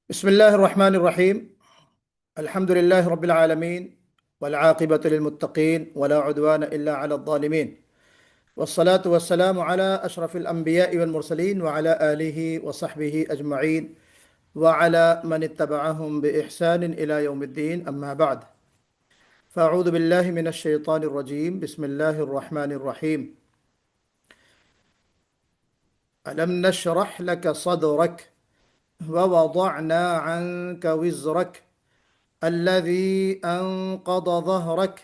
بسم الله الرحمن الرحيم. الحمد لله رب العالمين، والعاقبة للمتقين ولا عدوان إلا على الظالمين، والصلاة والسلام على أشرف الأنبياء والمرسلين وعلى آله وصحبه أجمعين وعلى من اتبعهم بإحسان إلى يوم الدين. أما بعد، فأعوذ بالله من الشيطان الرجيم. بسم الله الرحمن الرحيم. ألم نشرح لك صدرك ووضعنا عنك وزرك الذي أنقض ظهرك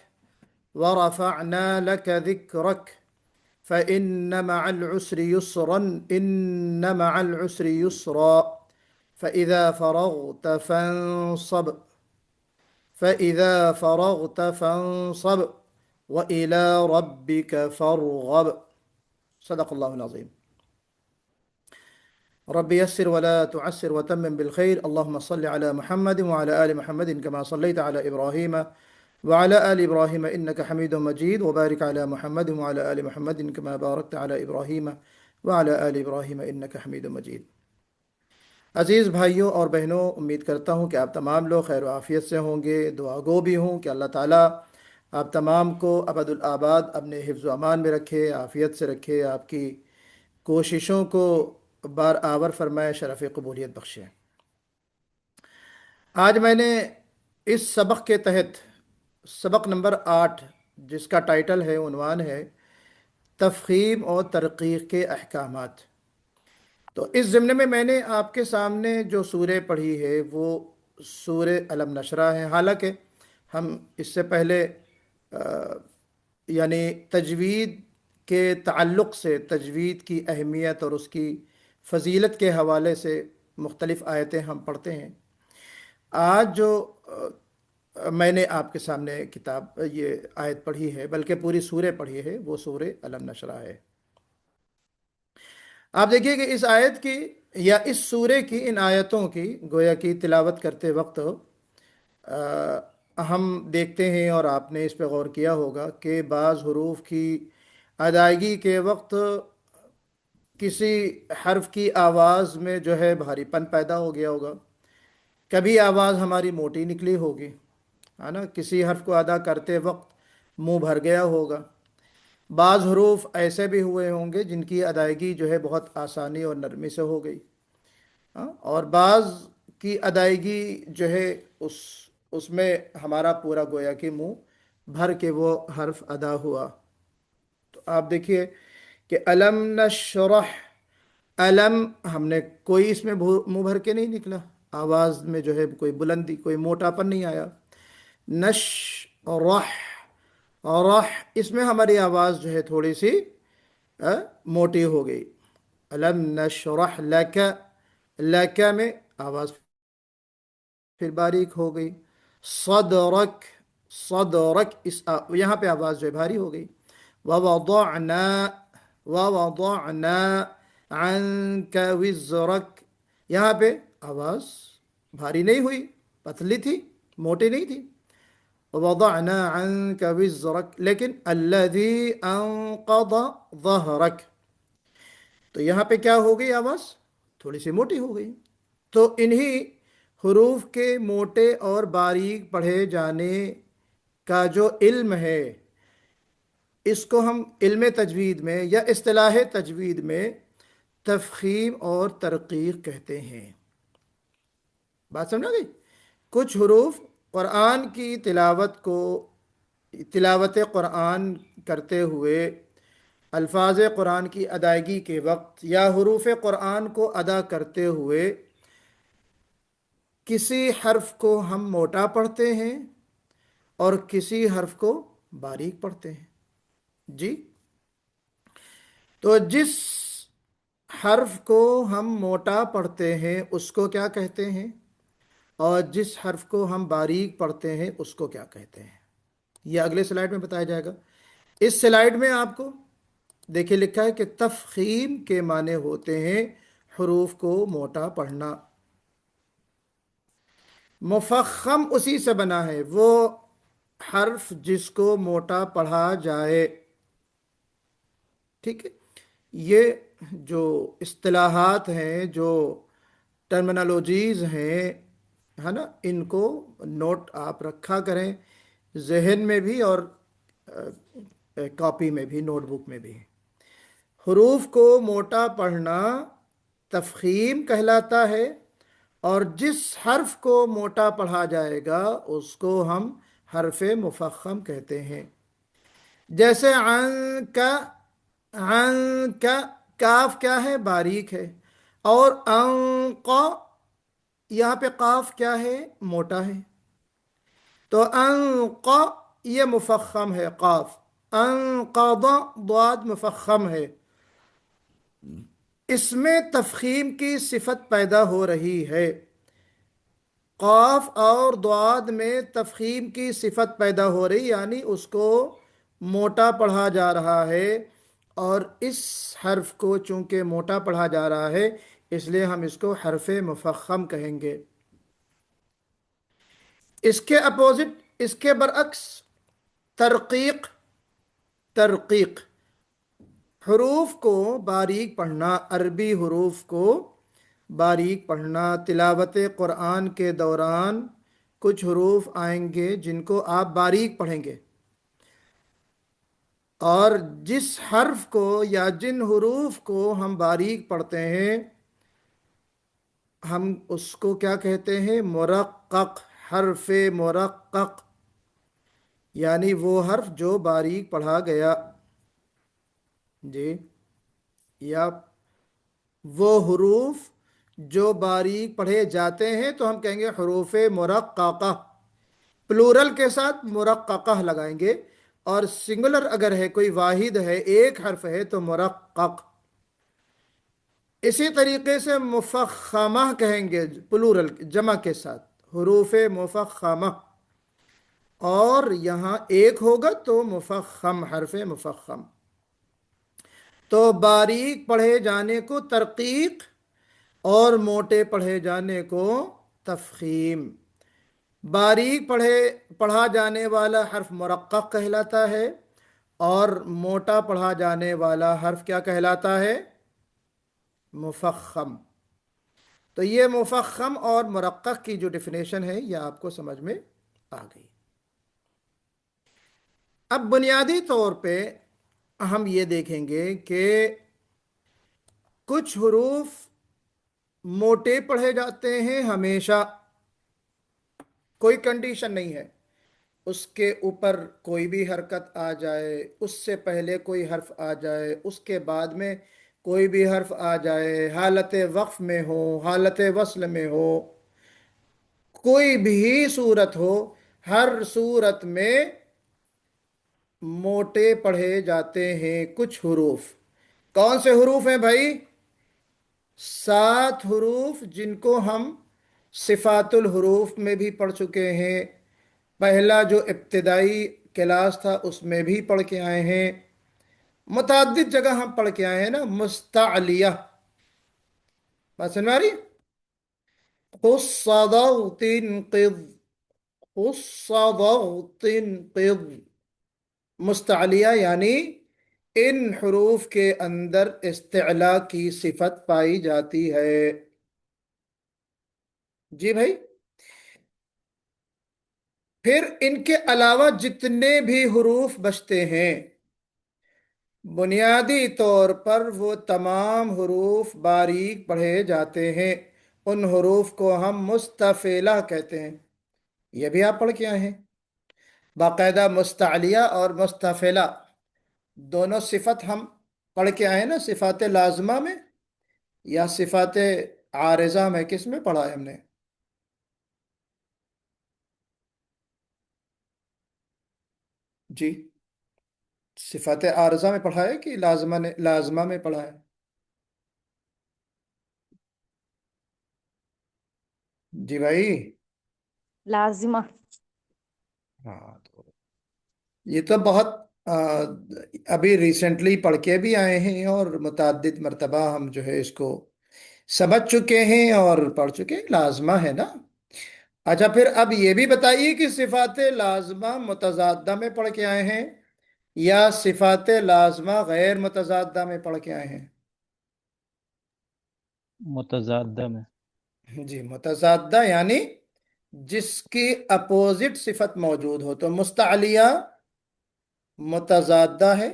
ورفعنا لك ذكرك فإن مع العسر يسرا إن مع العسر يسرا فإذا فرغت فانصب فإذا فرغت فانصب وإلى ربك فارغب. صدق الله العظيم. رب يسر ولا تعسر وتمم بالخير. اللهم صل على محمد وعلى آل محمد كما صليت على إبراهيم وعلى آل إبراهيم إنك حميد مجيد، وبارك على محمد وعلى آل محمد كما باركت على إبراهيم وعلى آل إبراهيم إنك حميد مجيد. عزیز بھائیوں اور بہنوں، امید کرتا ہوں کہ آپ تمام لوگ خیر و عافیت سے ہوں گے۔ دعا گو بھی ہوں کہ اللہ تعالیٰ آپ تمام کو ابد الآباد اپنے حفظ و امان میں رکھے، عافیت سے رکھے، آپ کی کوششوں کو بار آور فرمائے، شرف قبولیت بخشے۔ آج میں نے اس سبق کے تحت سبق نمبر 8، جس کا ٹائٹل ہے، عنوان ہے تفخیم اور ترقیق کے احکامات۔ تو اس ضمن میں نے آپ کے سامنے جو سورہ پڑھی ہے وہ سورہ الم نشرہ ہے۔ حالانکہ ہم اس سے پہلے یعنی تجوید کے تعلق سے، تجوید کی اہمیت اور اس کی فضیلت کے حوالے سے مختلف آیتیں ہم پڑھتے ہیں۔ آج جو میں نے آپ کے سامنے کتاب یہ آیت پڑھی ہے، بلکہ پوری سورہ پڑھی ہے، وہ سورہ الم نشرہ ہے۔ آپ دیکھیے کہ اس آیت کی یا اس سورہ کی، ان آیتوں کی گویا کی تلاوت کرتے وقت ہم دیکھتے ہیں، اور آپ نے اس پہ غور کیا ہوگا کہ بعض حروف کی ادائیگی کے وقت کسی حرف کی آواز میں جو ہے بھاری پن پیدا ہو گیا ہوگا، کبھی آواز ہماری موٹی نکلی ہوگی، ہے نا، کسی حرف کو ادا کرتے وقت منہ بھر گیا ہوگا۔ بعض حروف ایسے بھی ہوئے ہوں گے جن کی ادائیگی جو ہے بہت آسانی اور نرمی سے ہو گئی، اور بعض کی ادائیگی جو ہے اس میں ہمارا پورا گویا کہ منہ بھر کے وہ حرف ادا ہوا۔ تو آپ دیکھیے کہ علم نشرح، علم ہم نے کوئی اس میں منہ بھر کے نہیں نکلا، آواز میں جو ہے کوئی بلندی، کوئی موٹا پن نہیں آیا۔ نشرح، رح، اس میں ہماری آواز جو ہے تھوڑی سی موٹی ہو گئی۔ علم نشرح لک، لک میں آواز پھر باریک ہو گئی۔ صدرک، صدرک، یہاں پہ آواز جو ہے بھاری ہو گئی۔ ووضعنا، ووضعنا عنک وزرک، یہاں پہ آواز بھاری نہیں ہوئی، پتلی تھی، موٹی نہیں تھی۔ ووضعنا عنک وزرک، لیکن الذی انقض ظہرک، تو یہاں پہ کیا ہو گئی، آواز تھوڑی سی موٹی ہو گئی۔ تو انہی حروف کے موٹے اور باریک پڑھے جانے کا جو علم ہے، اس کو ہم علم تجوید میں یا اصطلاح تجوید میں تفخیم اور ترقیق کہتے ہیں۔ بات سمجھا گئی؟ کچھ حروف قرآن کی تلاوت کو، تلاوت قرآن کرتے ہوئے، الفاظ قرآن کی ادائیگی کے وقت یا حروف قرآن کو ادا کرتے ہوئے کسی حرف کو ہم موٹا پڑھتے ہیں اور کسی حرف کو باریک پڑھتے ہیں۔ جی، تو جس حرف کو ہم موٹا پڑھتے ہیں اس کو کیا کہتے ہیں، اور جس حرف کو ہم باریک پڑھتے ہیں اس کو کیا کہتے ہیں، یہ اگلے سلائیڈ میں بتایا جائے گا۔ اس سلائیڈ میں آپ کو دیکھیں لکھا ہے کہ تفخیم کے معنی ہوتے ہیں حروف کو موٹا پڑھنا۔ مفخم اسی سے بنا ہے، وہ حرف جس کو موٹا پڑھا جائے۔ ٹھیک ہے، یہ جو اصطلاحات ہیں، جو टर्मिनोलॉजीज हैं, है ना, इनको नोट आप रखा करें, जहन में भी और कॉपी में भी, नोटबुक में भी। हरूफ को मोटा पढ़ना तफखीम कहलाता है, और जिस हर्फ को मोटा पढ़ा जाएगा उसको हम हरफ मुफख्खम कहते हैं। जैसे अन का, काफ क्या है, बारीक है। और अंक, यहाँ पे काफ क्या है, मोटा है। तो अंक ये मुफख्खम है काफ। अंकद द्वाद मुफख्खम है। इसमें तफखीम की सिफत पैदा हो रही है। काफ और द्वाद में तफखीम की सिफत पैदा हो रही, यानी उसको मोटा पढ़ा जा रहा है। और इस हर्फ को चूंकि मोटा पढ़ा जा रहा है, इसलिए हम इसको हरफ मुफख्खम कहेंगे। इसके अपोजिट, इसके बरअक्स, तरकीक। तरकीक हरूफ को बारीक पढ़ना, अरबी हरूफ को बारीक पढ़ना। तिलावत कुरान के दौरान कुछ हरूफ आएंगे जिनको आप बारीक पढ़ेंगे, और जिस हर्फ को या जिन हरूफ को हम बारीक पढ़ते हैं, हम उसको क्या कहते हैं, मुरक्कक। हर्फ मुरक्कक यानी वो हर्फ जो बारीक पढ़ा गया। जी, या वो हरूफ जो बारीक पढ़े जाते हैं तो हम कहेंगे हरूफ मुरक्कका। प्लूरल के साथ मुरक्कका लगाएंगे, और सिंगुलर अगर है, कोई वाहिद है, एक हर्फ है, तो मुरक्कक। इसी तरीके से मुफख्खमा कहेंगे, प्लूरल जमा के साथ, हरूफ मुफख्खमा। और यहाँ एक होगा तो मुफख्खम, हर्फ मुफख्खम। तो बारीक पढ़े जाने को तरकीक, और मोटे पढ़े जाने को तफखीम। बारीक पढ़ा जाने वाला हर्फ मुरक्कक कहलाता है, और मोटा पढ़ा जाने वाला हर्फ क्या कहलाता है, मुफख्खम। तो ये मुफख्खम और मुरक्कक की जो डेफिनेशन है, ये आपको समझ में आ गई। अब बुनियादी तौर पे हम ये देखेंगे कि कुछ हरूफ मोटे पढ़े जाते हैं हमेशा, कोई कंडीशन नहीं है, उसके ऊपर कोई भी हरकत आ जाए, उससे पहले कोई हर्फ आ जाए, उसके बाद में कोई भी हर्फ आ जाए, हालत वक्फ में हो, हालत वस्ल में हो, कोई भी सूरत हो, हर सूरत में मोटे पढ़े जाते हैं कुछ हरूफ। कौन से हरूफ हैं भाई, 7 हरूफ, जिनको हम सिफातुल हरूफ में भी पढ़ चुके हैं। पहला जो इब्तिदाई क्लास था उसमें भी पढ़ के आए हैं, मुतअद्दिद जगह हम पढ़ के आए हैं ना। मुस्तालिया, बात सुन में आ रही? खुस्सदौतिनक़िज़, खुस्सदौतिनक़िज़। मुस्तालिया यानी इन हरूफ के अंदर इस्तिला की सिफत पाई जाती है। जी भाई। फिर इनके अलावा जितने भी हरूफ बचते हैं, बुनियादी तौर पर वो तमाम हरूफ बारीक पढ़े जाते हैं। उन हरूफ को हम मुस्तफेला कहते हैं। ये भी आप पढ़ के आए हैं बाकायदा। मुस्तालिया और मुस्तफेला दोनों सिफत हम पढ़ के आए हैं ना, सिफात लाजमा में या सिफात आरिजा में, किस में पढ़ा है हमने? जी, सिफात आरिजा में पढ़ा है कि लाजमा में पढ़ा है? जी भाई। लाजिमा। हाँ, तो ये तो बहुत अभी रिसेंटली पढ़ के भी आए हैं, और मुतअद्दिद मर्तबा हम जो है इसको समझ चुके हैं और पढ़ चुके हैं। लाजमा है ना। अच्छा, फिर अब ये भी बताइए कि सिफात लाजमा मुतजादा में पढ़ के आए हैं या सिफात लाजमा गैर मुतजादा में पढ़ के आए हैं? मुतज़ादा में। जी, मुतज़ादा यानी जिसकी अपोजिट सिफत मौजूद हो। तो मुस्तअलिया मुतज़ादा है।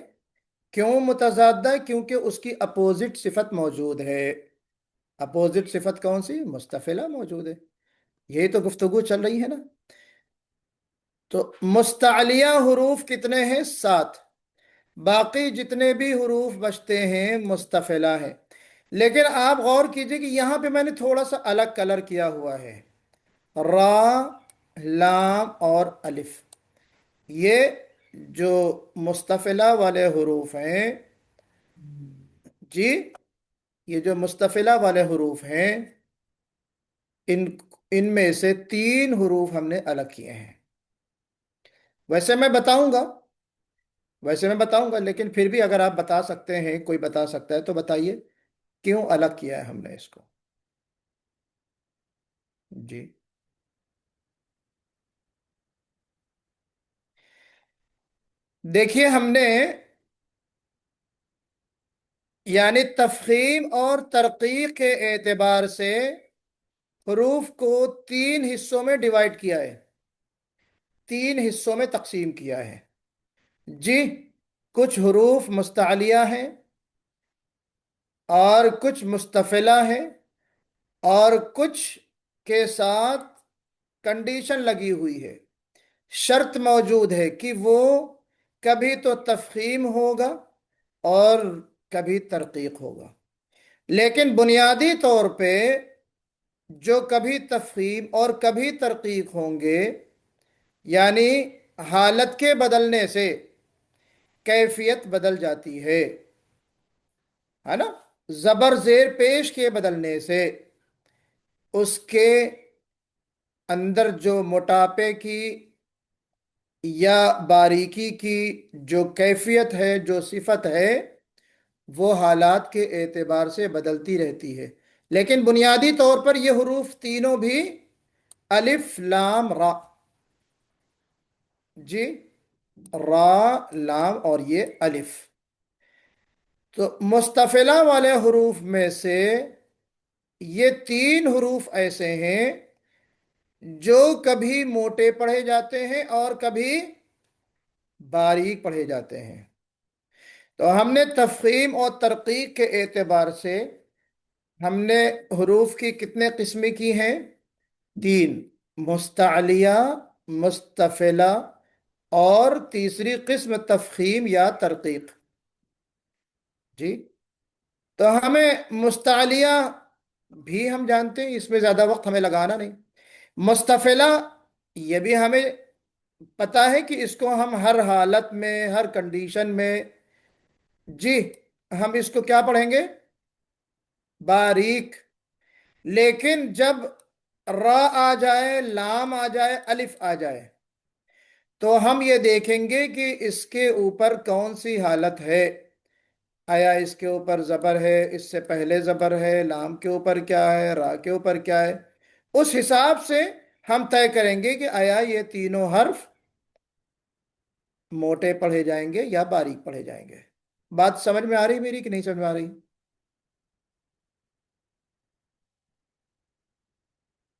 क्यों मुतज़ादा है? क्योंकि उसकी अपोजिट सिफत मौजूद है। अपोजिट सिफत कौन सी? मुस्तफिला मौजूद है। यही तो गुफ्तगू चल रही है ना। तो मुस्तअलिया हुरूफ कितने हैं? 7। बाकी जितने भी हुरूफ बचते हैं मुस्तफिला है। लेकिन आप गौर कीजिए कि यहां पे मैंने थोड़ा सा अलग कलर किया हुआ है। रा, लाम और अलिफ, ये जो मुस्तफिला वाले हुरूफ हैं जी, ये जो मुस्तफिला वाले हुरूफ हैं, इन इनमें से 3 हुरूफ हमने अलग किए हैं। वैसे मैं बताऊंगा, लेकिन फिर भी अगर आप बता सकते हैं, कोई बता सकता है तो बताइए क्यों अलग किया है हमने इसको। जी, देखिए हमने यानी तफखीम और तरकीक के एतबार से हरूफ को 3 हिस्सों में डिवाइड किया है, 3 हिस्सों में तकसीम किया है। जी, कुछ हरूफ मुस्तअलिया हैं और कुछ मुस्तफिला है, और कुछ के साथ कंडीशन लगी हुई है, शर्त मौजूद है कि वो कभी तो तफखीम होगा और कभी तरकीक होगा। लेकिन बुनियादी तौर पे जो कभी तफहीम और कभी तरकीक होंगे, यानी हालत के बदलने से कैफियत बदल जाती है ना। जबर जेर पेश के बदलने से उसके अंदर जो मोटापे की या बारीकी की जो कैफियत है, जो सिफत है, वो हालात के एतबार से बदलती रहती है। लेकिन बुनियादी तौर पर ये हरूफ तीनों भी अलिफ लाम रा, जी, रा, लाम और ये अलिफ। तो मुस्तफिला वाले हरूफ में से ये 3 हरूफ ऐसे हैं जो कभी मोटे पढ़े जाते हैं और कभी बारीक पढ़े जाते हैं। तो हमने तफहीम और तरकीक के एतबार से हमने हरूफ की कितने किस्में की हैं? 3। मुस्तअलिया, मुस्तफिला और तीसरी किस्म तफहीम या तरकीक। जी, तो हमें मुस्तालिया भी हम जानते हैं, इसमें ज्यादा वक्त हमें लगाना नहीं। मुस्तफिला, ये भी हमें पता है कि इसको हम हर हालत में, हर कंडीशन में, जी, हम इसको क्या पढ़ेंगे? बारीक। लेकिन जब रा आ जाए, लाम आ जाए, अलिफ आ जाए, तो हम ये देखेंगे कि इसके ऊपर कौन सी हालत है। आया इसके ऊपर जबर है, इससे पहले जबर है, लाम के ऊपर क्या है, रा के ऊपर क्या है। उस हिसाब से हम तय करेंगे कि आया ये तीनों हर्फ मोटे पढ़े जाएंगे या बारीक पढ़े जाएंगे। बात समझ में आ रही मेरी कि नहीं समझ में आ रही?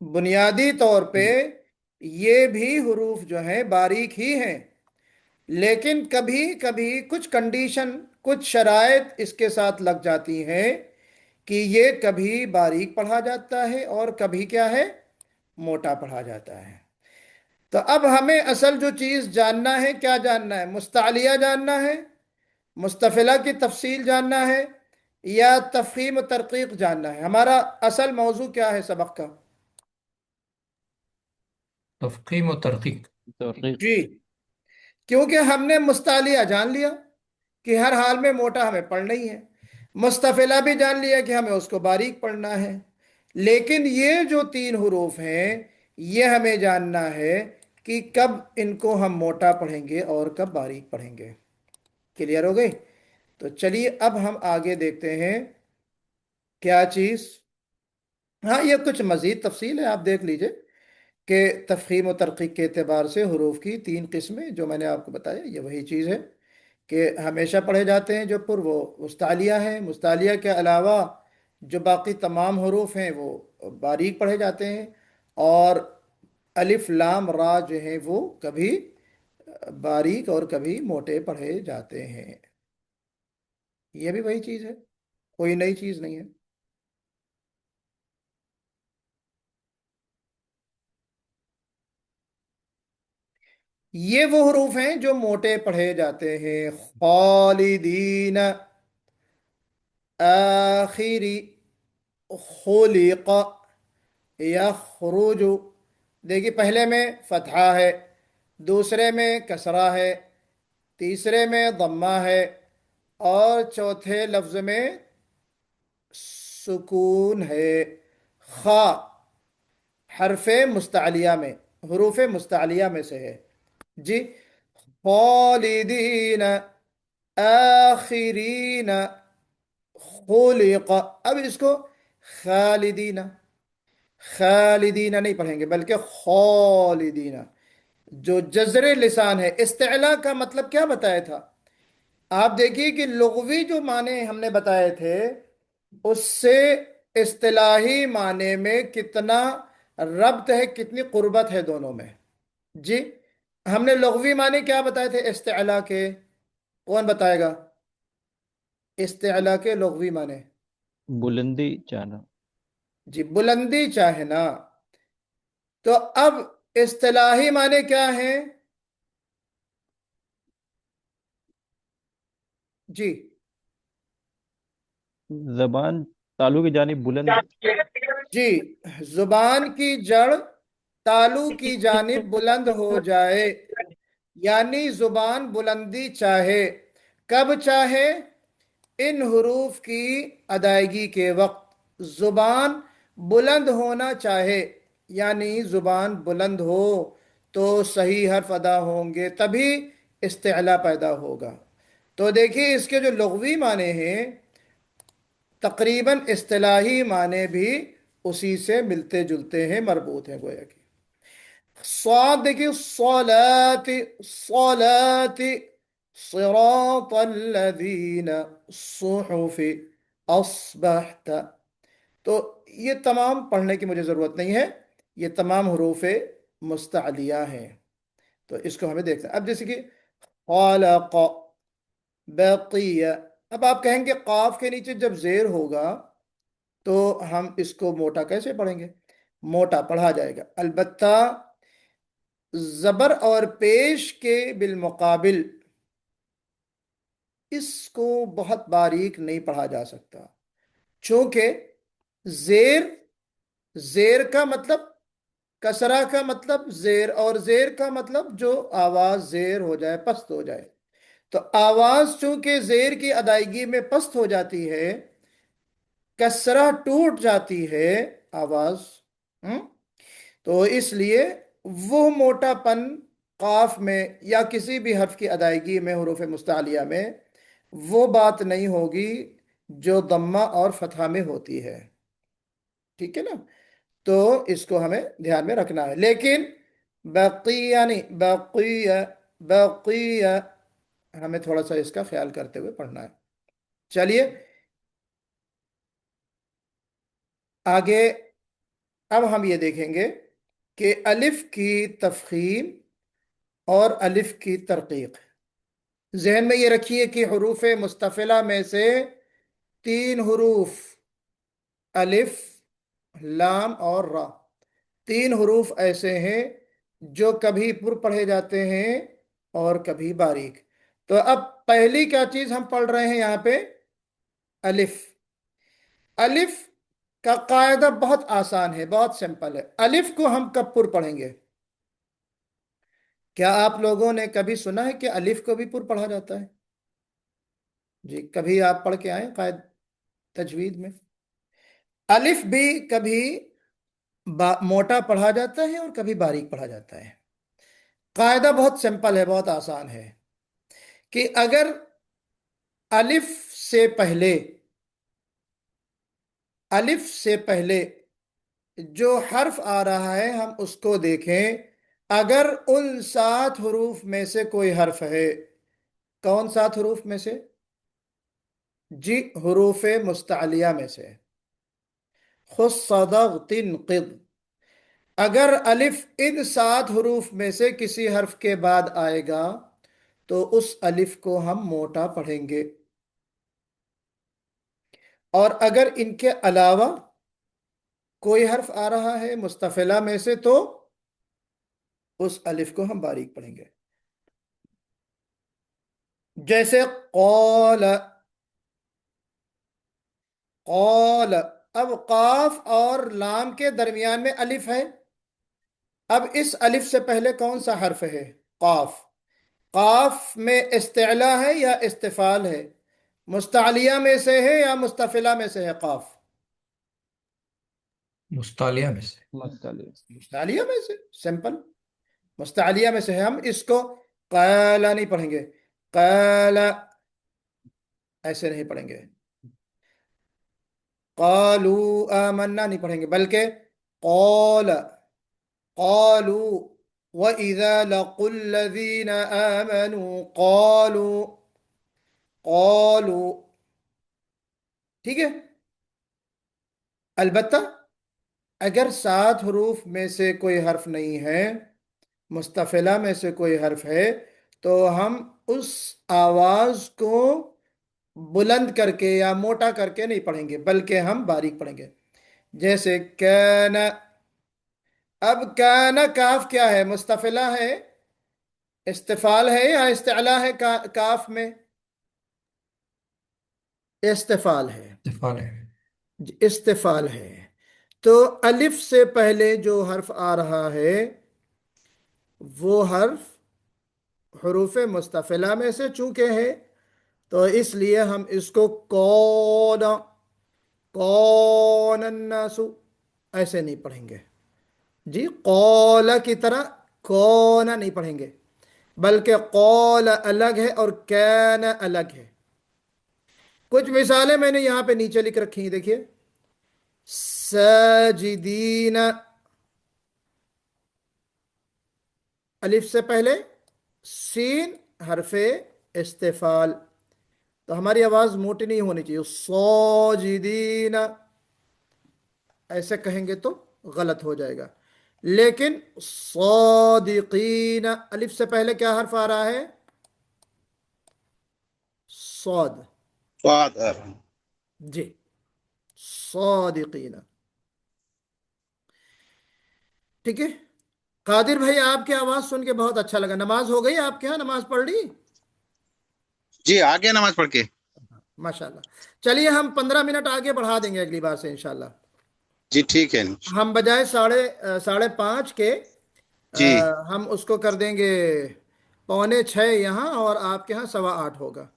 बुनियादी तौर पे ये भी हुरूफ जो हैं बारीक ही हैं, लेकिन कभी कभी कुछ कंडीशन, कुछ शराइत इसके साथ लग जाती हैं कि ये कभी बारीक पढ़ा जाता है और कभी क्या है, मोटा पढ़ा जाता है। तो अब हमें असल जो चीज जानना है, क्या जानना है? मुस्तालिया जानना है, मुस्तफिला की तफसील जानना है, या तफहीम तरकीक जानना है? हमारा असल मौजू क्या है सबक का? तफकीम और तरकीक। तौकीक। जी, क्योंकि हमने मुस्तालिया जान लिया कि हर हाल में मोटा हमें पढ़ना ही है, मुस्तफिला भी जान लिया कि हमें उसको बारीक पढ़ना है। लेकिन ये जो 3 हुरूफ हैं, ये हमें जानना है कि कब इनको हम मोटा पढ़ेंगे और कब बारीक पढ़ेंगे। क्लियर हो गई? तो चलिए अब हम आगे देखते हैं क्या चीज। हाँ, ये कुछ मजीद तफसील है, आप देख लीजिए कि तफहीम और तरकीक के एतबार से हरूफ की 3 किस्में जो मैंने आपको बताया, ये वही चीज़ है कि हमेशा पढ़े जाते हैं जो वो मुस्तालिया है। मुस्तालिया के अलावा जो बाकी तमाम हरूफ हैं वो बारीक पढ़े जाते हैं, और अलिफ लाम रा जो हैं वो कभी बारीक और कभी मोटे पढ़े जाते हैं। ये भी वही चीज है, कोई नई चीज नहीं है। ये वो हरूफ हैं जो मोटे पढ़े जाते हैं। खालिदीन, आखिरी, खुलिक, यखरुजु। देखिए पहले में फतहा है, दूसरे में कसरा है, तीसरे में दम्मा है, और चौथे लफ्ज में सुकून है। खा हरफे मुस्तालिया में, हरूफ मुस्तालिया में से है जी। खालिदीन, आखिरीन, खुलिक। अब इसको खालिदीना, खालिदीना नहीं पढ़ेंगे बल्कि खालिदीना। जो जजरे लिसान है, इस्तिला का मतलब क्या बताया था? आप देखिए कि लुग़वी जो माने हमने बताए थे, उससे इस्तिलाही माने में कितना रब्त है, कितनी कुर्बत है दोनों में जी। हमने लुग़वी माने क्या बताए थे इस्तिला के? कौन बताएगा इस्तिला के लुग़वी माने? बुलंदी चाहना। जी, बुलंदी चाहना। तो अब इस्तिलाही माने क्या है जी? जबान तालू की जानिब बुलंद। जी, जुबान की जड़ तालू की जानिब बुलंद हो जाए, यानी जुबान बुलंदी चाहे। कब चाहे? इन हुरूफ की अदायगी के वक्त जुबान बुलंद होना चाहे, यानी जुबान बुलंद हो तो सही हर्फ अदा होंगे, तभी इस्तिला पैदा होगा। तो देखिए इसके जो लुग़वी माने हैं, तकरीबन इस्तिलाही माने भी उसी से मिलते जुलते हैं, मरबूत हैं गोया की। स्वाद देखिए, सलाति, सलाति, सिरातल्लज़ीन, सुहुफ़ि अस्बहत। तो ये तमाम पढ़ने की मुझे ज़रूरत नहीं है, ये तमाम हरूफ मुस्तअलिया हैं। तो इसको हमें देखना है। अब जैसे कि खालक, बक़िया। अब आप कहेंगे काफ के नीचे जब जेर होगा तो हम इसको मोटा कैसे पढ़ेंगे? मोटा पढ़ा जाएगा, अलबत्ता जबर और पेश के बिलमुकाबिल इसको बहुत बारीक नहीं पढ़ा जा सकता, चूंकि जेर, जेर का मतलब, कसरा का मतलब जेर, और जेर का मतलब जो आवाज जेर हो जाए, पस्त हो जाए। तो आवाज चूंकि जेर की अदायगी में पस्त हो जाती है, कसरा टूट जाती है आवाज। हम्म तो इसलिए वो मोटापन काफ में या किसी भी हर्फ की अदायगी में, हुरूफ मुस्तालिया में, वो बात नहीं होगी जो दम्मा और फतहा में होती है। ठीक है ना? तो इसको हमें ध्यान में रखना है। लेकिन बकिया नहीं, बकिया, बकिया, हमें थोड़ा सा इसका ख्याल करते हुए पढ़ना है। चलिए आगे। अब हम ये देखेंगे कि अलिफ की तफखीम और अलिफ की तरकीक। जहन में ये रखिए कि हरूफ मुस्तफिला में से तीन हरूफ, अलिफ, लाम और रा, तीन हरूफ ऐसे हैं जो कभी पुर पढ़े जाते हैं और कभी बारीक। तो अब पहली क्या चीज हम पढ़ रहे हैं यहां पे? अलिफ। अलिफ का कायदा बहुत आसान है, बहुत सिंपल है। अलिफ को हम कब पुर पढ़ेंगे? क्या आप लोगों ने कभी सुना है कि अलिफ को भी पुर पढ़ा जाता है? जी, कभी आप पढ़ के आए कायद तजवीद में? अलिफ भी कभी मोटा पढ़ा जाता है और कभी बारीक पढ़ा जाता है। कायदा बहुत सिंपल है, बहुत आसान है कि अगर अलिफ से पहले, अलिफ से पहले जो हर्फ आ रहा है हम उसको देखें। अगर उन सात हरूफ में से कोई हर्फ है, कौन सात हरूफ में से? जी, हरूफ मुस्तालिया में से। खुस्सदग तिनक़िद। अगर अलिफ इन 7 हरूफ में से किसी हर्फ के बाद आएगा तो उस अलिफ को हम मोटा पढ़ेंगे, और अगर इनके अलावा कोई हर्फ आ रहा है मुस्तफिला में से तो उस अलिफ को हम बारीक पढ़ेंगे। जैसे कौल, कौल, अब काफ और लाम के दरमियान में अलिफ है। अब इस अलिफ से पहले कौन सा हर्फ है? काफ। काफ में इस्तिला है या इस्तिफाल है? मुस्तालिया में से है या मुस्तफिला में से है काफ? मुस्तालिया में से। मुस्तालिब। मुस्तालिया में से, सिंपल। मुस्तालिया में से है। हम इसको काला नहीं पढ़ेंगे, काला ऐसे नहीं पढ़ेंगे। कालू आमन्ना नहीं पढ़ेंगे, बल्कि कौल, कालू व इज़ा लकुल्लज़ीन आमनू कालू, कालू। ठीक है। अलबत्ता अगर 7 हरूफ में से कोई हर्फ नहीं है, मुस्तफिला में से कोई हर्फ है, तो हम उस आवाज को बुलंद करके या मोटा करके नहीं पढ़ेंगे, बल्कि हम बारीक पढ़ेंगे। जैसे कैन। अब कैन काफ क्या है? मुस्तफिला है, इस्तिफाल है या इस्तिला है? काफ में इस्तिफाल है, इस्तिफाल है। इस्तिफाल है। तो अलिफ से पहले जो हर्फ आ रहा है वो हर्फ हरूफ मुस्तफिला में से चूंकि है, तो इसलिए हम इसको कौन, कौन अन्नासु ऐसे नहीं पढ़ेंगे जी। कौला की तरह कौन नहीं पढ़ेंगे, बल्कि कौल अलग है और कैन अलग है। कुछ मिसालें मैंने यहां पे नीचे लिख रखी हैं, देखिए। सजिदीन, अलिफ से पहले सीन हरफे इस्तेफाल, तो हमारी आवाज मोटी नहीं होनी चाहिए। सौजिदीन ऐसे कहेंगे तो गलत हो जाएगा। लेकिन सौदिकीन, अलिफ से पहले क्या हर्फ आ रहा है? सौद। फादर। जी, सौदिकीन। ठीक है। कादिर भाई, आपकी आवाज सुन के बहुत अच्छा लगा। नमाज हो गई आपके यहाँ? नमाज पढ़ ली? जी आ गया नमाज पढ़ के। माशाल्लाह। चलिए हम 15 मिनट आगे बढ़ा देंगे अगली बार से इंशाल्लाह। जी ठीक है। हम बजाय साढ़े 5 के जी हम उसको कर देंगे 6:45 यहाँ, और आपके यहाँ 8:15 होगा।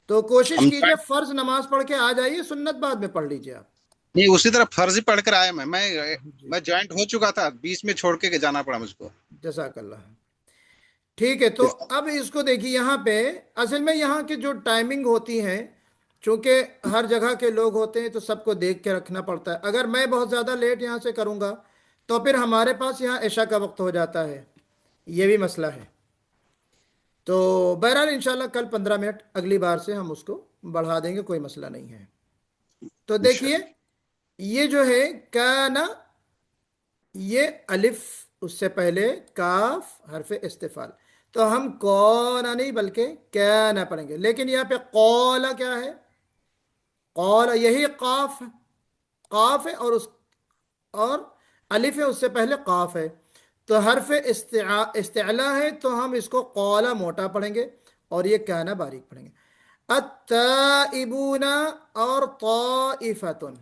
तो कोशिश हम कीजिए फर्ज नमाज पढ़ के आ जाइए, सुन्नत बाद में पढ़ लीजिए आप। नहीं, उसी तरह फर्जी पढ़ कर आया जी, मैं ज्वाइंट हो चुका था, बीच में छोड़ के जाना पड़ा मुझको। जज़ाकल्लाह। ठीक है, तो अब इसको देखिए यहाँ पे। असल में यहाँ की जो टाइमिंग होती है, चूंकि हर जगह के लोग होते हैं तो सबको देख के रखना पड़ता है। अगर मैं बहुत ज़्यादा लेट यहाँ से करूँगा तो फिर हमारे पास यहाँ इशा का वक्त हो जाता है, ये भी मसला है। तो बहरहाल इंशाल्लाह कल 15 मिनट अगली बार से हम उसको बढ़ा देंगे, कोई मसला नहीं है। तो देखिए, इंशाल्लाह। ये जो है काना, ये अलिफ, उससे पहले काफ हरफ इस्तिफाल, तो हम कौन नहीं बल्कि कैना पढ़ेंगे। लेकिन यहाँ पे कौला क्या है? कौला यही काफ, काफ है, और अलिफ है, उससे पहले काफ है, तो हरफ इस्तिला है, तो हम इसको कौला मोटा पढ़ेंगे और ये काना बारीक पढ़ेंगे। अत्ताइबूना और ताइफतुन।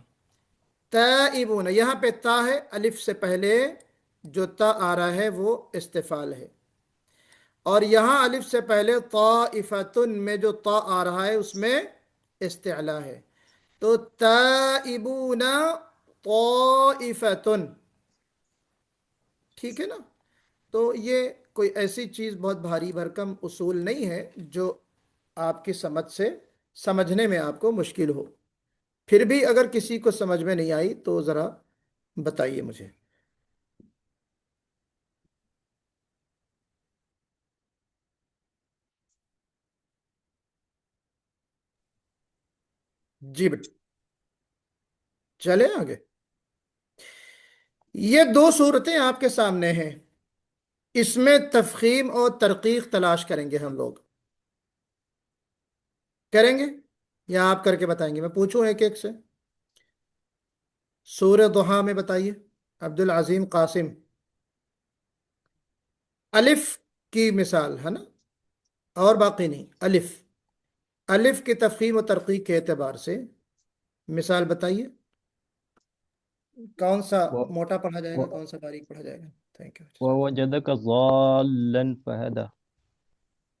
ताइबूना, यहाँ पे ता है, अलिफ से पहले जो ता आ रहा है वो इस्तिफाल है, और यहाँ अलिफ से पहले ताइफतुन में जो ता आ रहा है उसमें इस्तिला है। तो ताइबूना ताइफतुन, ठीक है ना? तो ये कोई ऐसी चीज बहुत भारी भरकम उसूल नहीं है जो आपकी समझ से समझने में आपको मुश्किल हो। फिर भी अगर किसी को समझ में नहीं आई तो जरा बताइए मुझे। जी बेटा, चले आगे। یہ دو صورتیں آپ کے سامنے ہیں، اس میں تفخیم اور ترقیق تلاش کریں گے ہم لوگ، کریں گے یا آپ کر کے بتائیں گے؟ میں پوچھوں ایک ایک سے۔ سورہ ضحیٰ میں بتائیے عبد العظیم قاسم، الف کی مثال ہے نا، اور باقی نہیں، الف، الف کی تفخیم و ترقیق کے اعتبار سے مثال بتائیے، کون سا و موٹا پڑھا جائے گا، و کون سا باریک پڑھا جائے گا؟ Thank you. ووجدک ضالا فہدا،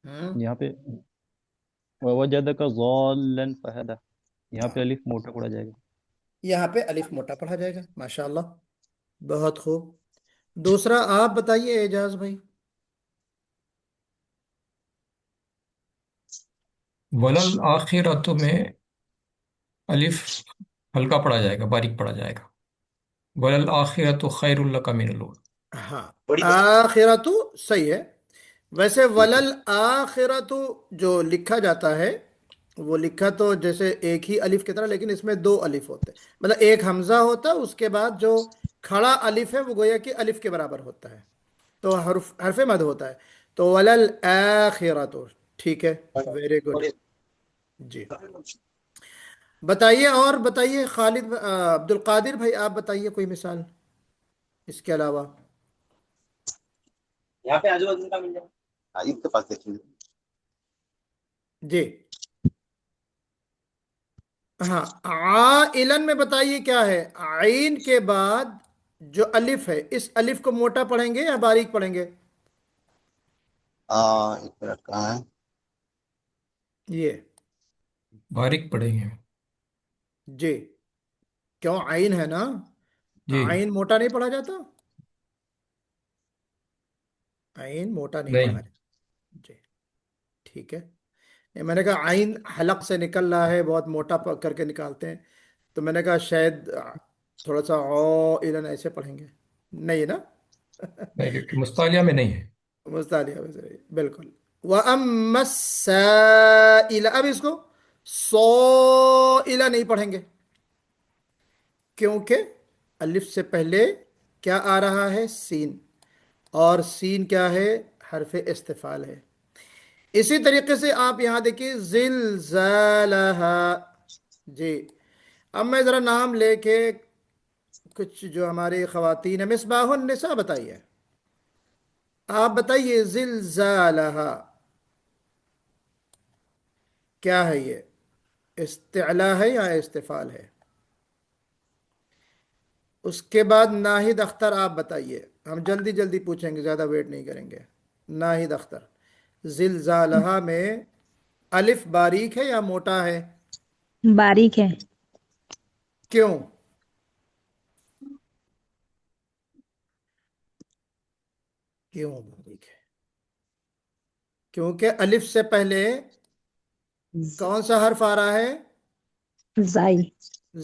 ہوں، یہاں پہ ووجدک ضالا فہدا، یہاں پہ ہاں، الف موٹا پڑا جائے گا۔ یہاں پہ الف موٹا پڑھا جائے گا، ماشاء اللہ، بہت خوب۔ دوسرا آپ بتائیے اعجاز بھائی۔ ولل آخرت میں الف ہلکا پڑا جائے گا، باریک پڑا جائے گا۔ ولل آخرت خیر لک من الأولى۔ ہاں، آخرتو صحیح ہے، ویسے ولل آخرتو جو لکھا جاتا ہے وہ لکھا تو جیسے ایک ہی الف کی طرح، لیکن اس میں دو الف ہوتے ہیں، مطلب ایک حمزہ ہوتا ہے، اس کے بعد جو کھڑا الف ہے وہ گویا کہ الف کے برابر ہوتا ہے، تو حرف مد ہوتا ہے، تو ولل آخرتو، ٹھیک ہے، ویری گڈ، جی۔ بتائیے اور بتائیے خالد عبد القادر بھائی، آپ بتائیے کوئی مثال اس کے علاوہ۔ عید کے پاس دیکھیں گے۔ جی ہاں، عائلن میں بتائیے کیا ہے، عین کے بعد جو الف ہے، اس الف کو موٹا پڑھیں گے یا باریک پڑھیں گے؟ ایک منٹ کہاں ہے؟ یہ باریک پڑیں گے۔ جی، کیوں؟ عین ہے نا، جی عین موٹا نہیں پڑھا جاتا، عین موٹا نہیں نہیں، پڑھا جاتا، جی، ٹھیک ہے۔ میں نے کہا عین حلق سے نکل رہا ہے، بہت موٹا کر کے نکالتے ہیں، تو میں نے کہا شاید تھوڑا سا عائلن ایسے پڑھیں گے، نہیں نا؟ نہیں کیونکہ مستعلیہ میں نہیں ہے۔ مستعلیہ میں صحیح، بالکل۔ وَأَمَّا السَّائِلَ، اب اس کو صَائِلَ نہیں پڑھیں گے، کیونکہ الف سے پہلے کیا آ رہا ہے؟ سین، اور سین کیا ہے؟ حرف استفال ہے۔ اسی طریقے سے آپ یہاں دیکھیے زلزالہا، جی۔ اب میں ذرا نام لے کے کچھ جو ہماری خواتین ہیں، مصباح النساء بتائیے، آپ بتائیے زلزالہا کیا ہے؟ یہ استعلا ہے یا استفال ہے؟ اس کے بعد ناہید اختر، آپ بتائیے، ہم جلدی جلدی پوچھیں گے، زیادہ ویٹ نہیں کریں گے۔ ناہید اختر، زلزالہا میں الف باریک ہے یا موٹا ہے؟ باریک ہے۔ کیوں؟ کیوں باریک ہے؟ کیونکہ الف سے پہلے کون سا حرف آ رہا ہے؟ زائی۔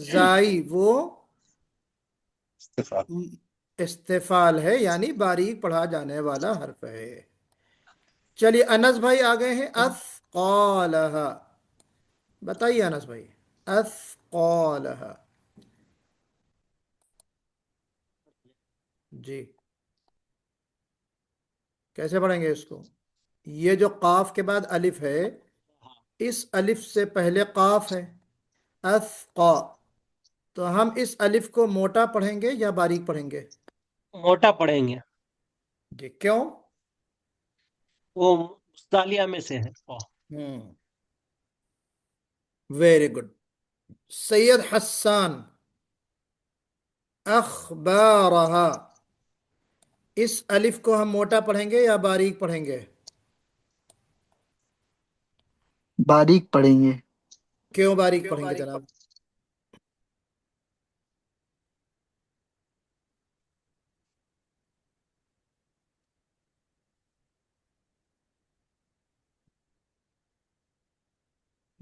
زائی، وہ استفال۔ استفال ہے، یعنی باریک پڑھا جانے والا حرف ہے۔ چلیے انس بھائی آ گئے ہیں، اثقالہا، بتائیے انس بھائی، اثقالہا، جی، کیسے پڑھیں گے اس کو؟ یہ جو قاف کے بعد الف ہے، اس الف سے پہلے قاف ہے، اثقا، تو ہم اس الف کو موٹا پڑھیں گے یا باریک پڑھیں گے؟ موٹا پڑھیں گے، جی، کیوں؟ وہ مستعلیہ میں سے ہے۔ Very good. سید حسان، اخبارہا، اس الف کو ہم موٹا پڑھیں گے یا باریک پڑھیں گے؟ باریک پڑھیں گے۔ کیوں باریک پڑھیں گے جناب؟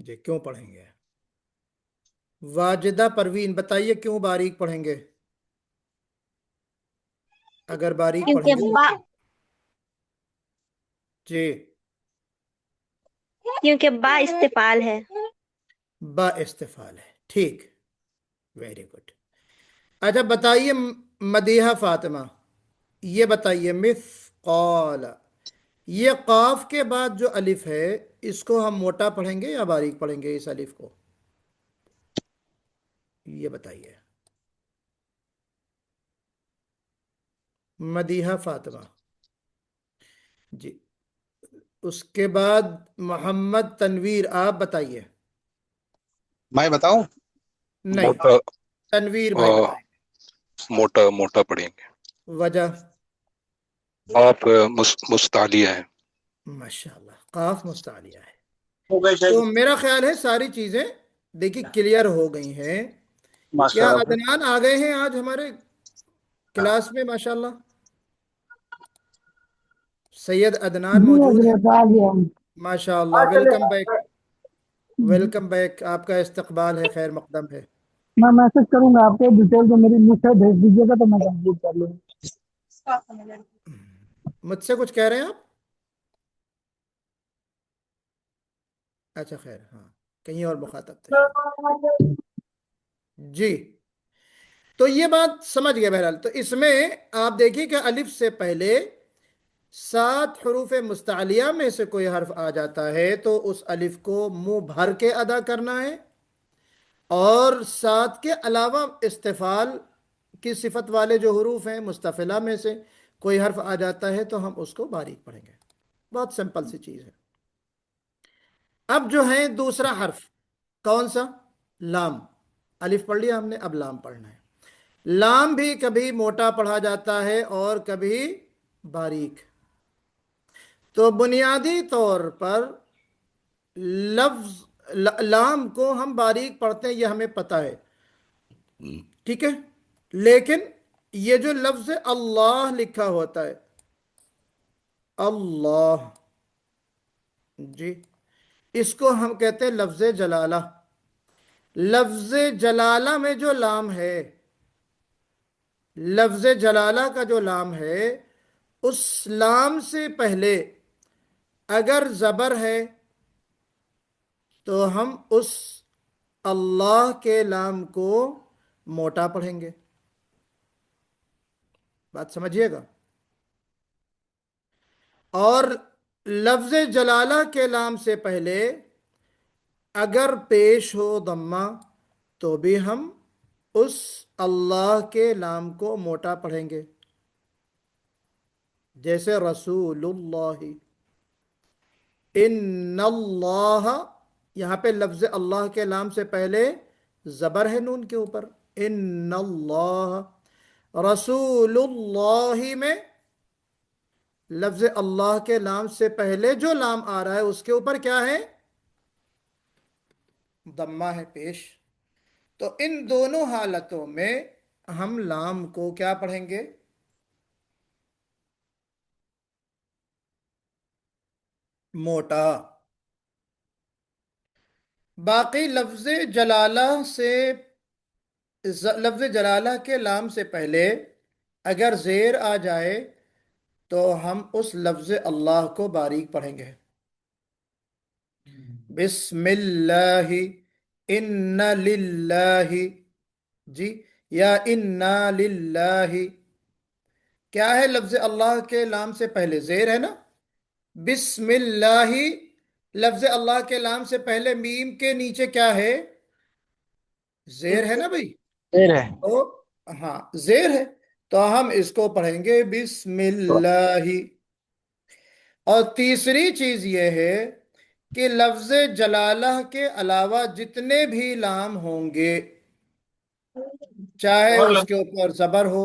جی، کیوں پڑھیں گے؟ واجدہ پروین بتائیے کیوں باریک پڑھیں گے؟ اگر باریک پڑھیں کیونکہ گے تو با جی، کیونکہ با استفال ہے۔ با استفال ہے، ٹھیک، ویری گڈ۔ اچھا بتائیے मदीहा फातिमा, ये बताइए मिथकाल, ये काफ के बाद जो अलिफ है इसको हम मोटा पढ़ेंगे या बारीक पढ़ेंगे इस अलिफ को, ये बताइए। मदीहा फातिमा जी। उसके बाद मोहम्मद तनवीर, आप बताइए। मैं बताऊं? नहीं, मोटा तनवीर भाई आ, बताएंगे। मोटा मोटा पढ़ेंगे। वजह? आप मुस्तालिया है। माशाल्लाह, काफ मुस्तालिया है। हो गए तो शायद। मेरा ख्याल है सारी चीजें देखिए क्लियर हो गई हैं। क्या माशाल्लाह। अदनान आ गए हैं आज हमारे क्लास में? माशाल्लाह, सैयद अदनान जी मौजूद है। हजरत आ गया हूँ। माशाल्लाह, वेलकम बैक, वेलकम बैक, आपका इस्तकबाल है, खैर मकदम है। मैं मैसेज करूंगा आपको, डिटेल तो मेरी मुझसे भेज दीजिएगा तो मैं कंप्लीट कर लूंगा। मुझसे कुछ कह रहे हैं आप? अच्छा खैर, हाँ, कहीं और मुखातब थे शायद। जी, तो ये बात समझ गए बहरहाल। तो इसमें आप देखिए कि अलिफ से पहले 7 हरूफ मुस्तालिया में से कोई हर्फ आ जाता है तो उस अलिफ को मुंह भर के अदा करना है, और 7 के अलावा इस्तिफाल की सिफत वाले जो हरूफ हैं मुस्तफिला में से कोई हर्फ आ जाता है तो हम उसको बारीक पढ़ेंगे। बहुत सिंपल सी चीज है। अब जो है दूसरा हर्फ, कौन सा? लाम। अलिफ पढ़ लिया हमने, अब लाम पढ़ना है। लाम भी कभी मोटा पढ़ा जाता है और कभी बारीक। तो बुनियादी तौर पर लाम को हम बारीक पढ़ते हैं, ये हमें पता है, ठीक है। लेकिन ये जो लफ्ज अल्लाह लिखा होता है, अल्लाह जी, इसको हम कहते हैं लफ्ज जलाला। लफ्ज जलाला में जो लाम है, लफ्ज जलाला का जो लाम है, उस लाम से पहले अगर जबर है तो हम उस अल्लाह के लाम को मोटा पढ़ेंगे। बात समझिएगा। और लफ्ज जलाला के लाम से पहले अगर पेश हो दम्मा तो भी हम उस अल्लाह के लाम को मोटा पढ़ेंगे। जैसे रसूलुल्लाह, इन्नल्लाह, यहां पे लफ्ज अल्लाह के लाम से पहले जबर है नून के ऊपर, इन्नल्लाह। रसूलुल्लाह में लफ्ज अल्लाह के लाम से पहले जो लाम आ रहा है उसके ऊपर क्या है? दम्मा है, पेश। तो इन दोनों हालतों में हम लाम को क्या पढ़ेंगे? मोटा। बाकी लफ्ज जलाला से, लफ्ज जलाला के लाम से पहले अगर जेर आ जाए तो हम उस लफ्ज अल्लाह को बारीक पढ़ेंगे। बिस्मिल्लाहि, इन्ना लिल्लाहि जी, या इन्ना लिल्लाहि। क्या है लफ्ज अल्लाह के लाम से पहले? जेर है ना। बिस्मिल्लाहि, लफ्ज अल्लाह के लाम से पहले मीम के नीचे क्या है? जेर है ना भाई। फिर है। तो हाँ, जेर है, तो हम इसको पढ़ेंगे बिस्मिल्लाहि। और तीसरी चीज यह है कि लफ्ज जलालह के अलावा जितने भी लाम होंगे, चाहे और उसके ऊपर जबर हो,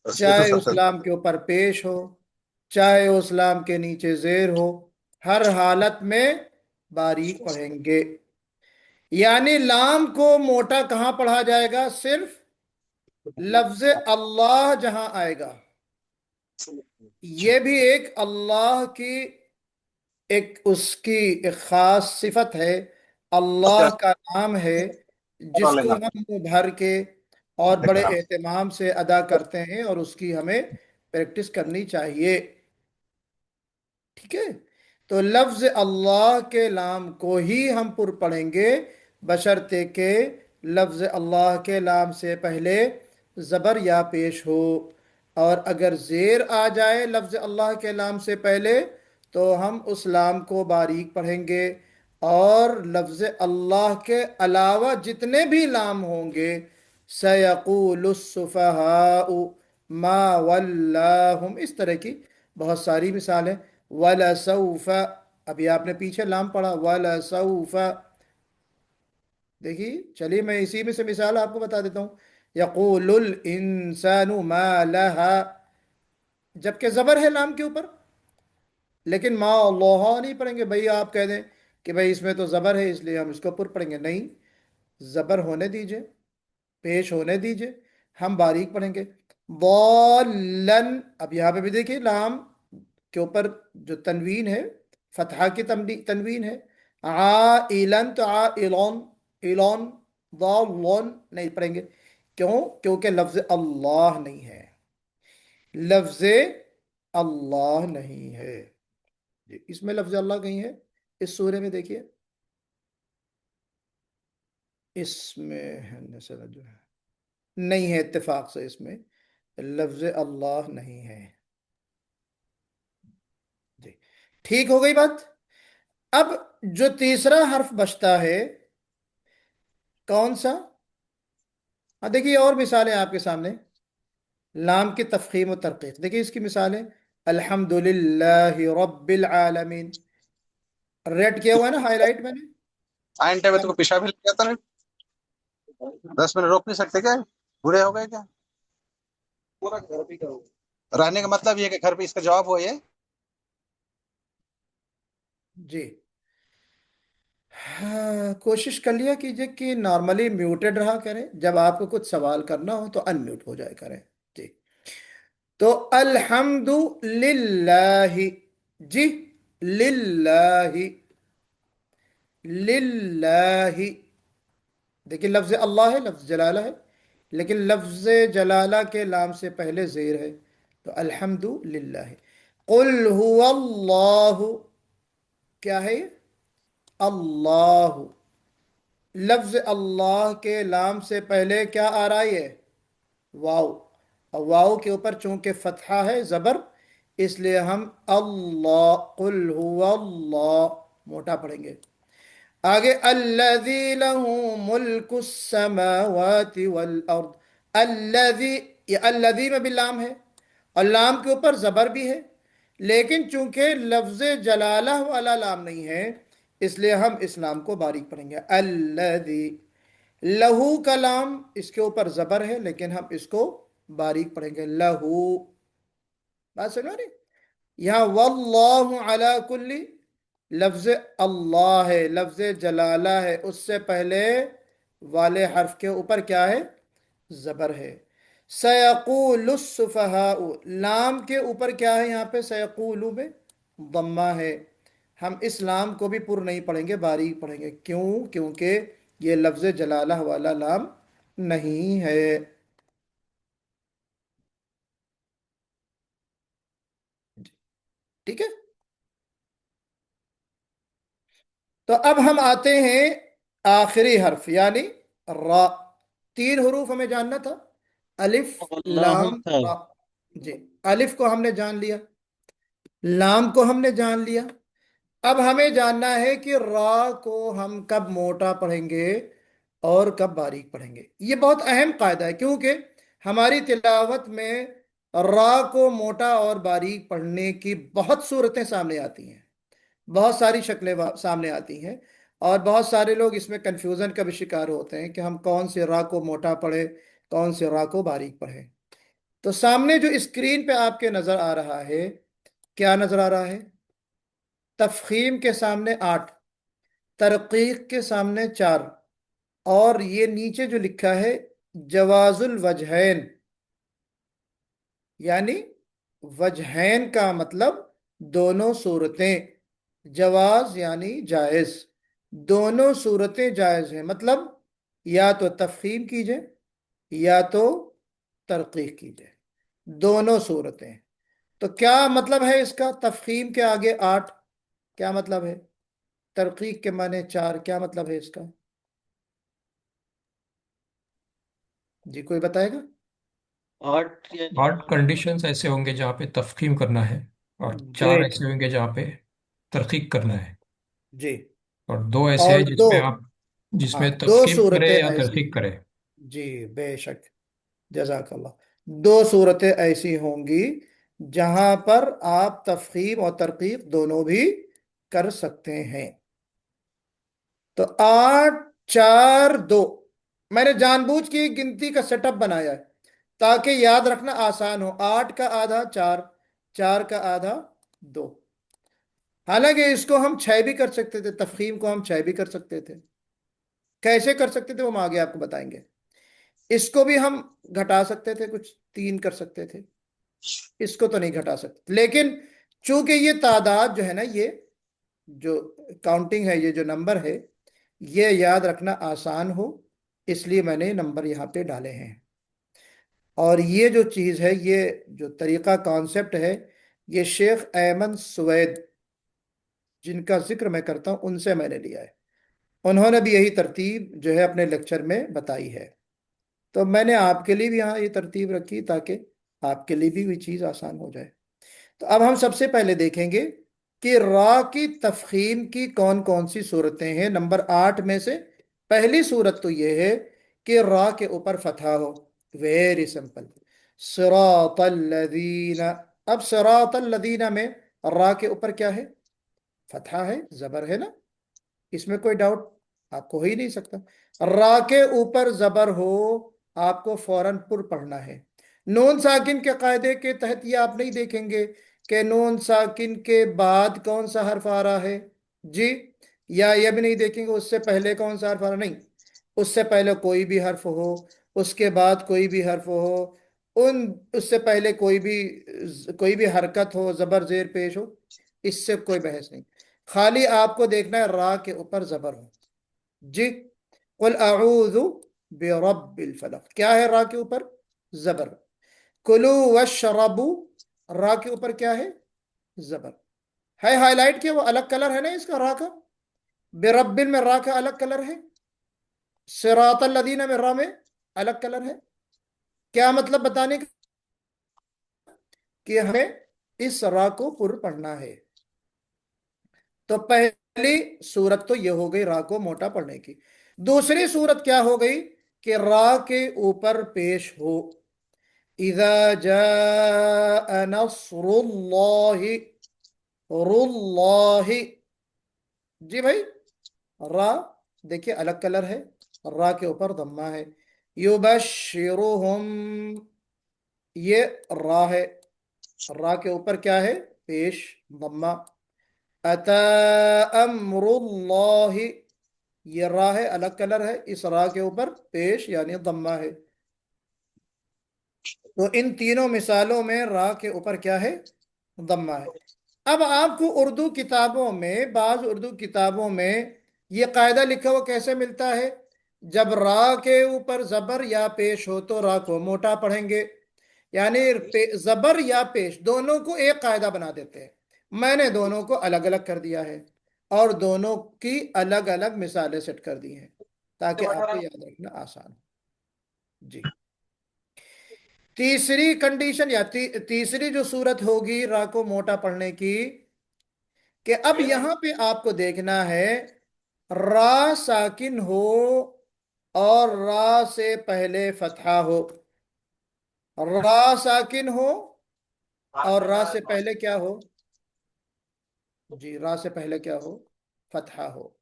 ये तो चाहे उस सब लाम के ऊपर पेश हो, चाहे उस लाम के नीचे जेर हो, हर हालत में बारीक पढ़ेंगे। यानी लाम को मोटा कहां पढ़ा जाएगा? सिर्फ लफ्ज अल्लाह जहां आएगा। यह भी एक अल्लाह की, एक उसकी एक खास सिफत है, अल्लाह का नाम है, जिसको हम मुंह भर के और बड़े एहतमाम से अदा करते हैं और उसकी हमें प्रैक्टिस करनी चाहिए, ठीक है। तो लफ्ज अल्लाह के लाम को ही हम पुर पढ़ेंगे, बशर्ते के लफ्ज अल्लाह के लाम से पहले زبر یا پیش ہو، اور اگر زیر آ جائے لفظ اللہ کے لام سے پہلے تو ہم اس لام کو باریک پڑھیں گے، اور لفظ اللہ کے علاوہ جتنے بھی لام ہوں گے سَيَقُولُ السُّفَهَاءُ مَا وَلَّاهُمْ، اس طرح کی بہت ساری مثالیں. وَلَسَوْفَ، ابھی آپ نے پیچھے لام پڑھا وَلَسَوْفَ، دیکھیے چلیے میں اسی میں سے مثال آپ کو بتا دیتا ہوں. یقول الانسان ما لها، جبکہ زبر ہے لام کے اوپر، لیکن ما اللہ نہیں پڑھیں گے. بھئی آپ کہہ دیں کہ بھئی اس میں تو زبر ہے اس لیے ہم اس کو پر پڑھیں گے، نہیں، زبر ہونے دیجئے، پیش ہونے دیجئے، ہم باریک پڑھیں گے. ضالن، اب یہاں پہ بھی دیکھیے لام کے اوپر جو تنوین ہے فتحہ کی تنوین ہے. عائلن تو عائلون، ایلون، ضالون نہیں پڑھیں گے. کیوں؟ کیونکہ لفظ اللہ نہیں ہے، لفظ اللہ نہیں ہے. اس میں لفظ اللہ کہیں ہے اس سورے میں؟ دیکھیے اس میں جو ہے نہیں ہے، اتفاق سے اس میں لفظ اللہ نہیں ہے. جی ٹھیک ہو گئی بات. اب جو تیسرا حرف بچتا ہے کون سا؟ ہاں دیکھیے اور مثالیں آپ کے سامنے، لام کی تفخیم و ترقیق. دیکھیے اس کی مثالیں، الحمدللہ رب العالمین، ریڈ کیا ہوا ہے نا، ہائی لائٹ میں نے. آئن ٹائم تو کو پیشاب ہی لگ گیا تھا نا، 10 منٹ روک نہیں سکتے کیا؟ برے ہو گئے کیا؟ پورا گھر بھی رہنے کا مطلب یہ کہ گھر پہ اس کا جواب ہوا یہ. جی کوشش کر لیا کیجئے کہ نارملی میوٹڈ رہا کریں، جب آپ کو کچھ سوال کرنا ہو تو ان میوٹ ہو جائے کریں. جی تو الحمد للہ، جی للہ، للہ، دیکھیں لفظ اللہ ہے، لفظ جلالہ ہے، لیکن لفظ جلالہ کے لام سے پہلے زیر ہے، تو الحمد للہ. قل هو اللہ، کیا ہے یہ؟ اللہ، لفظ اللہ کے لام سے پہلے کیا آ رہا ہے؟ واو، اور واو کے اوپر چونکہ فتحہ ہے زبر، اس لیے ہم اللہ، قل هو اللہ موٹا پڑھیں گے. آگے الذی لہ ملک السماوات والارض، الذی، یہ الذی میں بھی لام ہے اور لام کے اوپر زبر بھی ہے، لیکن چونکہ لفظ جلالہ والا لام نہیں ہے اس لیے ہم اس لام کو باریک پڑھیں گے. الذی، لہو کا لام اس کے اوپر زبر ہے لیکن ہم اس کو باریک پڑھیں گے، لہو. بات سنو رہی؟ یہاں واللہ علی کل، لفظ اللہ ہے، لفظ جلالہ ہے، اس سے پہلے والے حرف کے اوپر کیا ہے؟ زبر ہے. سیقول السفہاء، لام کے اوپر کیا ہے یہاں پہ؟ سیقول میں ضمہ ہے، ہم اس لام کو بھی پر نہیں پڑھیں گے، باریک پڑھیں گے. کیوں؟ کیونکہ یہ لفظ جلالہ والا لام نہیں ہے. ٹھیک ہے، تو اب ہم آتے ہیں آخری حرف یعنی را. 3 حروف ہمیں جاننا تھا، الف اللہم لام تھا. را. جی الف کو ہم نے جان لیا، لام کو ہم نے جان لیا، اب ہمیں جاننا ہے کہ را کو ہم کب موٹا پڑھیں گے اور کب باریک پڑھیں گے. یہ بہت اہم قاعدہ ہے کیونکہ ہماری تلاوت میں را کو موٹا اور باریک پڑھنے کی بہت صورتیں سامنے آتی ہیں، بہت ساری شکلیں سامنے آتی ہیں، اور بہت سارے لوگ اس میں کنفیوژن کا بھی شکار ہوتے ہیں کہ ہم کون سے را کو موٹا پڑھیں، کون سے را کو باریک پڑھیں. تو سامنے جو اسکرین پہ آپ کے نظر آ رہا ہے، کیا نظر آ رہا ہے؟ تفخیم کے سامنے 8، ترقیق کے سامنے 4، اور یہ نیچے جو لکھا ہے جواز الوجہین، یعنی وجہین کا مطلب دونوں صورتیں، جواز یعنی جائز، دونوں صورتیں جائز ہیں، مطلب یا تو تفخیم کیجئے یا تو ترقیق کیجئے، دونوں صورتیں. تو کیا مطلب ہے اس کا؟ تفخیم کے آگے 8 کیا مطلب ہے؟ ترقیق کے معنی 4 کیا مطلب ہے اس کا؟ جی کوئی بتائے گا؟ आठ यानी 8 कंडीशंस ऐसे होंगे जहाँ पे तफखीम करना है, और 4 ग्रेट। ऐसे होंगे जहाँ पे तरकीक करना है, जी। और 2 ऐसे और हैं दो, जिसमें आप हाँ, जिसमें दो तफखीम करें सूरतें या ऐसी। तरकीक करें। जी, बेशक, जजाकल्ला। दो सूरतें ऐसी होंगी जहां पर आप तफहीम और तरकीब दोनों भी कर सकते हैं। तो 8 4 2, मैंने जानबूझ के गिनती का सेटअप बनाया है ताकि याद रखना आसान हो। 8 का आधा 4, 4 का आधा 2। हालांकि इसको हम 6 भी कर सकते थे, तफहीम को हम 6 भी कर सकते थे। कैसे कर सकते थे वो हम आगे आपको बताएंगे। इसको भी हम घटा सकते थे, कुछ 3 कर सकते थे। इसको तो नहीं घटा सकते, लेकिन चूंकि ये तादाद जो है ना, ये जो काउंटिंग है, ये जो नंबर है, ये याद रखना आसान हो, इसलिए मैंने नंबर यहाँ पे डाले हैं। और ये जो चीज़ है, ये जो तरीका कॉन्सेप्ट है, ये शेख अयमन सुवैद, जिनका जिक्र मैं करता हूँ, उनसे मैंने लिया है। उन्होंने भी यही तरतीब जो है अपने लेक्चर में बताई है। तो मैंने आपके लिए भी यहाँ ये तरतीब रखी ताकि आपके लिए भी चीज़ आसान हो जाए। तो अब हम सबसे पहले देखेंगे कि रा की तफखीम की कौन कौन सी सूरतें हैं। नंबर 8 में से पहली सूरत तो यह है कि रा के ऊपर फतहा हो। वेरी सिंपल, सिरातल्लज़ीना। अब सिरातल्लज़ीना में रा के ऊपर क्या है? फतहा है, जबर है ना, इसमें कोई डाउट आपको हो ही नहीं सकता। रा के ऊपर जबर हो, आपको फौरन पुर पढ़ना है। नून साकिन के कायदे के तहत ये आप नहीं देखेंगे कि नून साकिन के बाद कौन सा हर्फ आ रहा है जी, या ये भी नहीं देखेंगे उससे पहले कौन सा हर्फ आ रहा, नहीं। उससे पहले कोई भी हर्फ हो, उसके बाद कोई भी हर्फ हो, उन उससे पहले कोई भी हरकत हो, जबर जेर पेश हो, इससे कोई बहस नहीं। खाली आपको देखना है रा के ऊपर जबर हो जी। कुल अऊज़ु बिरब्बिल फलक, क्या है रा के ऊपर? जबर। कुलू वशरबू, रा के ऊपर क्या है? जबर है। हाईलाइट किया, वो अलग कलर है ना इसका, रा का। बिरब्बिल में रा का अलग कलर है, सिरातल लदीना में रा में अलग कलर है। क्या मतलब बताने का? कि हमें इस रा को पुर पढ़ना है। तो पहली सूरत तो यह हो गई रा को मोटा पढ़ने की। दूसरी सूरत क्या हो गई? कि रा के ऊपर पेश हो। इज़ा जाअ नस्रुल्लाहि, रुल्लाहि। जी भाई, रा देखिए अलग कलर है, रा के ऊपर दम्मा है। युबश्शिरुहुम, ये रा है, रा के ऊपर क्या है? पेश दम्मा। अता अम्रुल्लाहि, ये रा है, अलग कलर है, इस रा के ऊपर पेश यानी दम्मा है। तो इन तीनों मिसालों में रा के ऊपर क्या है? दम्मा है। अब आपको उर्दू किताबों में, बाज उर्दू किताबों में ये कायदा लिखा हुआ कैसे मिलता है? जब रा के ऊपर जबर या पेश हो तो रा को मोटा पढ़ेंगे, यानी जबर या पेश दोनों को एक कायदा बना देते हैं। मैंने दोनों को अलग अलग कर दिया है और दोनों की अलग अलग मिसालें सेट कर दी हैं ताकि आपको याद रखना आसान हो जी। तीसरी कंडीशन या तीसरी जो सूरत होगी रा को मोटा पढ़ने की, कि अब यहां पे आपको देखना है रा साकिन हो और रा से पहले फतहा हो। रा साकिन हो और रा से पहले क्या हो जी? रा से पहले क्या हो? फतहा हो।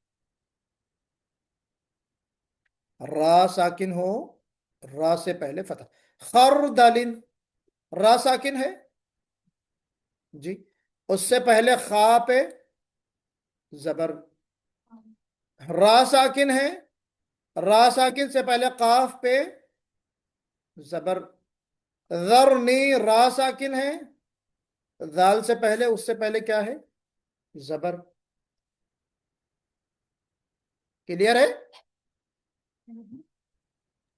रा साकिन हो, रा से पहले फतहा। खरदलिन, रा साकिन है जी, उससे पहले खा पे जबर। रा साकिन है, रा साकिन से पहले काफ पे जबर। ज़रनी, रा साकिन है, जाल से पहले, उससे पहले क्या है? जबर। क्लियर है?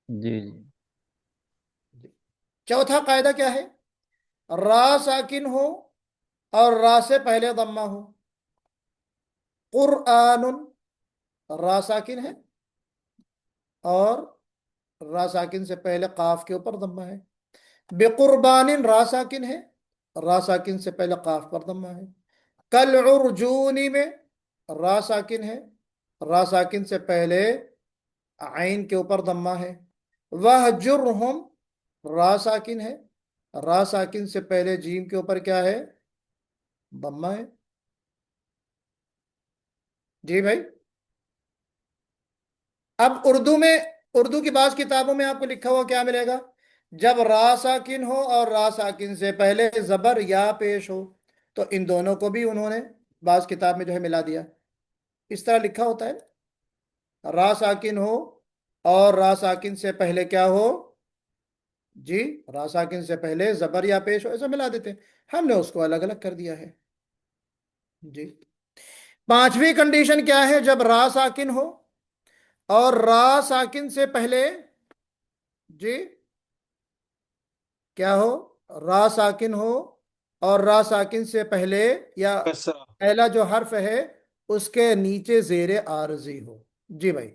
जी जी। चौथा कायदा क्या है? रा साकिन हो और रा से पहले दम्मा हो। कुरआनुन, रा साकिन है और रा साकिन से पहले काफ के ऊपर दम्मा है। बेकुर्बानिन रा साकिन है, रा साकिन से पहले काफ पर दम्मा है। कल उर्जूनी में रा साकिन है, रा साकिन से पहले आइन के ऊपर दम्मा है। वह जुर्हुम रा साकिन है, रा साकिन से पहले जीम के ऊपर क्या है, दम्मा है। जी भाई। अब उर्दू में, उर्दू की बाज किताबों में आपको लिखा हुआ क्या मिलेगा, जब रा साकिन हो और रा साकिन से पहले जबर या पेश हो, तो इन दोनों को भी उन्होंने बाज किताब में जो है मिला दिया। इस तरह लिखा होता है, रा साकिन हो और रा साकिन से पहले क्या हो, जी रा साकिन से पहले जबर या पेश हो, ऐसा मिला देते हैं। हमने उसको अलग अलग कर दिया है। जी। पांचवी कंडीशन क्या है, जब रा साकिन हो और रा साकिन से पहले, जी क्या हो, रा साकिन हो और रा साकिन से पहले या कसरा। पहला जो हर्फ है उसके नीचे जेर आरजी हो। जी भाई,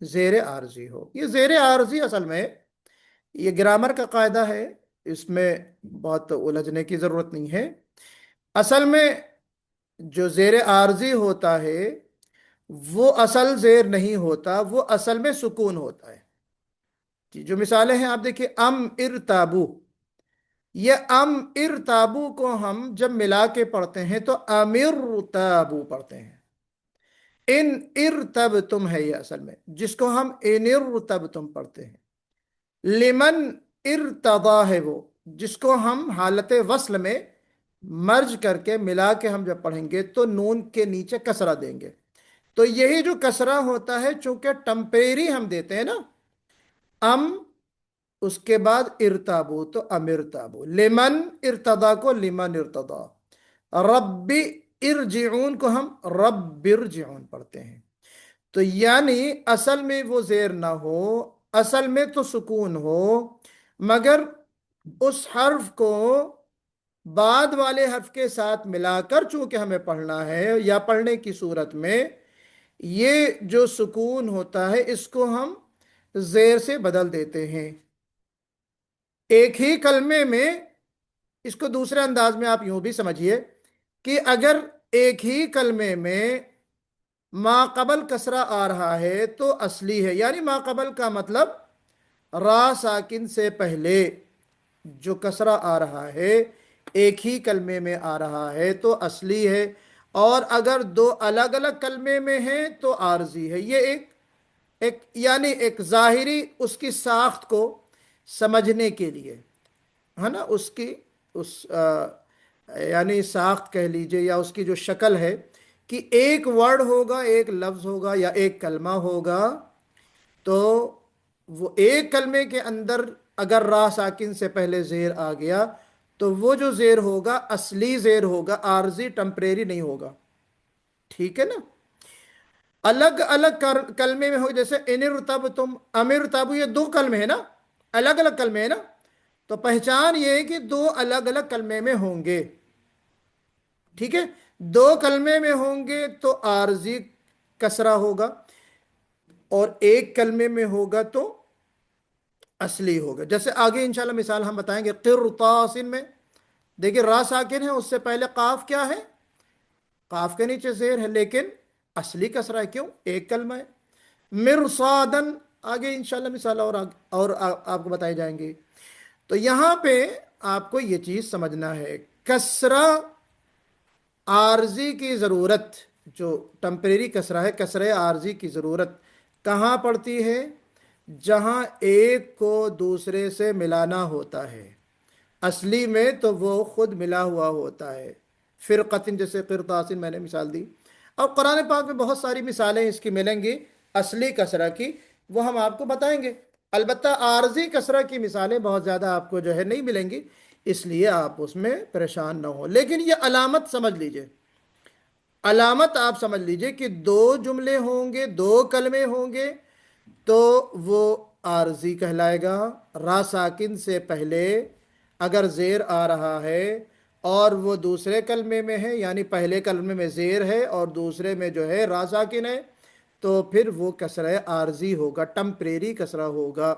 जेर आरजी हो। ये जेर आरजी असल में ये ग्रामर का कायदा है, इसमें बहुत उलझने की जरूरत नहीं है। असल में जो जेर आरजी होता है वो असल जेर नहीं होता, वो असल में सुकून होता है। जी, जो मिसालें हैं आप देखिए, अम इरताबू, ये अम इरताबू को हम जब मिला के पढ़ते हैं तो अमिर ताबू पढ़ते हैं। इन इरतब तुम है ये असल में, जिसको हम इन तब तुम पढ़ते हैं। लिमन इरतदा है वो, जिसको हम हालत वस्ल में मर्ज करके मिला के हम जब पढ़ेंगे तो नून के नीचे कसरा देंगे। तो यही जो कसरा होता है, चूंकि टेम्परेरी हम देते हैं ना, अम उसके बाद इरताबू तो अमिरताबू, लिमन इरतदा को लिमन इरतदा, रब्बी इरजिऊन को हम रब्बिरजिऊन पढ़ते हैं। तो यानी असल में वो जेर ना हो, असल में तो सुकून हो, मगर उस हर्फ को बाद वाले हर्फ के साथ मिलाकर चूंकि हमें पढ़ना है, या पढ़ने की सूरत में ये जो सुकून होता है इसको हम जेर से बदल देते हैं। एक ही कलमे में, इसको दूसरे अंदाज में आप यूं भी समझिए कि अगर एक ही कलमे में माकबल कसरा आ रहा है तो असली है, यानी माकबल का मतलब रा साकिन से पहले जो कसरा आ रहा है एक ही कलमे में आ रहा है तो असली है, और अगर दो अलग अलग कलमे में है तो आरजी है। ये एक एक यानी एक जाहिरी उसकी साख्त को समझने के लिए है ना, उसकी उस यानी साख्त कह लीजिए, या उसकी जो शक्ल है कि एक वर्ड होगा, एक लफ्ज होगा या एक कलमा होगा, तो वो एक कलमे के अंदर अगर रा साकिन से पहले जेर आ गया तो वो जो जेर होगा असली जेर होगा, आरजी टेम्परेरी नहीं होगा। ठीक है ना। अलग अलग कलमे में हो, जैसे इनिर तब तुम अमिर तब, ये दो कलमे है ना, अलग अलग कलमे है ना, तो पहचान ये है कि दो अलग अलग कलमे में होंगे। ठीक है, दो कलमे में होंगे तो आरजी कसरा होगा, और एक कलमे में होगा तो असली होगा। जैसे आगे इंशाल्लाह मिसाल हम बताएंगे। किरतासिन में देखिए रा साकिन है, उससे पहले काफ क्या है, काफ के नीचे जेर है, लेकिन असली कसरा है, क्यों, एक कलमा है। मिरसादन, आगे इंशाल्लाह मिसाल और आपको बताए जाएंगे। तो यहां पे आपको ये चीज समझना है, कसरा आरजी की जरूरत, जो टेम्परेरी कसरा है, कसरा आरजी की जरूरत कहां पड़ती है, जहां एक को दूसरे से मिलाना होता है। असली में तो वो खुद मिला हुआ होता है। फिरकतिन, जैसे किरतासिन मैंने मिसाल दी, और कुरान पाक में बहुत सारी मिसालें इसकी मिलेंगी असली कसरा की, वो हम आपको बताएंगे। अलबत्ता आरजी कसरा की मिसालें बहुत ज़्यादा आपको जो है नहीं मिलेंगी, इसलिए आप उसमें परेशान ना हो। लेकिन ये अलामत समझ लीजिए, अलामत आप समझ लीजिए कि दो जुमले होंगे, दो कलमे होंगे तो वो आरजी कहलाएगा। रा साकिन से पहले अगर जेर आ रहा है और वो दूसरे कलमे में है, यानी पहले कलमे में जेर है और दूसरे में जो है रा साकिन है, तो फिर वो कसरा आरजी होगा, टेम्परेरी कसरा होगा।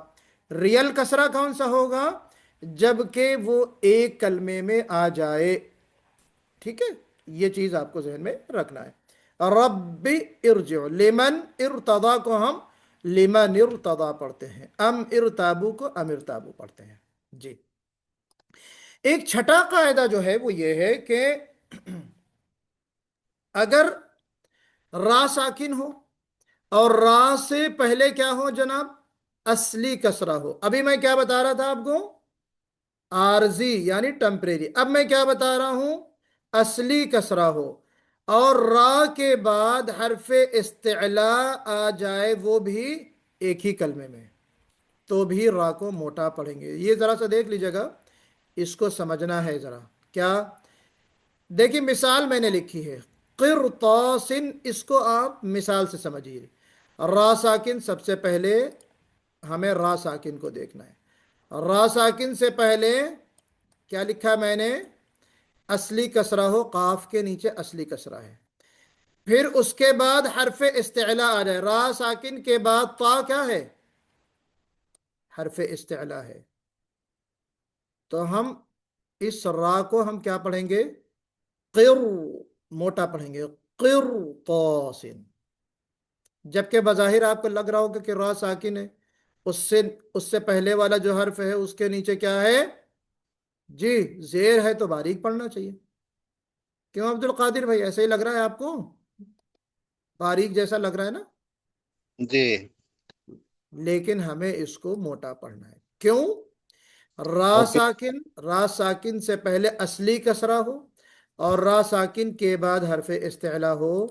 रियल कसरा कौन सा होगा, جبکہ وہ ایک کلمے میں آ جائے. ٹھیک ہے، یہ چیز آپ کو ذہن میں رکھنا ہے. رب ارجع، لمن ارتضا کو ہم لمن ارتضا پڑھتے ہیں، ام ارتابو کو ام ارتابو پڑھتے ہیں. جی، ایک چھٹا قاعدہ جو ہے وہ یہ ہے کہ اگر را ساکن ہو اور را سے پہلے کیا ہو جناب، اصلی کسرہ ہو. ابھی میں کیا بتا رہا تھا آپ کو، عارضی یعنی ٹمپریری. اب میں کیا بتا رہا ہوں، اصلی کسرہ ہو اور را کے بعد حرف استعلاء آ جائے، وہ بھی ایک ہی کلمے میں، تو بھی را کو موٹا پڑھیں گے. یہ ذرا سا دیکھ لیجیے گا، اس کو سمجھنا ہے ذرا. کیا دیکھیں، مثال میں نے لکھی ہے قرطاسن، اس کو آپ مثال سے سمجھیے. را ساکن سب سے پہلے ہمیں را ساکن کو دیکھنا ہے. را ساکن سے پہلے کیا لکھا میں نے، اصلی کسرہ ہو، قاف کے نیچے اصلی کسرہ ہے. پھر اس کے بعد حرف استعلاء آ جائے. را ساکن کے بعد تا کیا ہے، حرف استعلاء ہے. تو ہم اس را کو ہم کیا پڑھیں گے، قر، موٹا پڑھیں گے، قرطاسن. جبکہ بظاہر آپ کو لگ رہا ہوگا کہ را ساکن ہے، اس سے پہلے والا جو حرف ہے اس کے نیچے کیا ہے، جی زیر ہے، تو باریک پڑھنا چاہیے. کیوں عبد القادر بھائی، ایسے ہی لگ رہا ہے آپ کو، باریک جیسا لگ رہا ہے نا؟ جی. لیکن ہمیں اس کو موٹا پڑھنا ہے. کیوں؟ را ساکن سے پہلے اصلی کسرہ ہو اور را ساکن کے بعد حرف استعلاء ہو،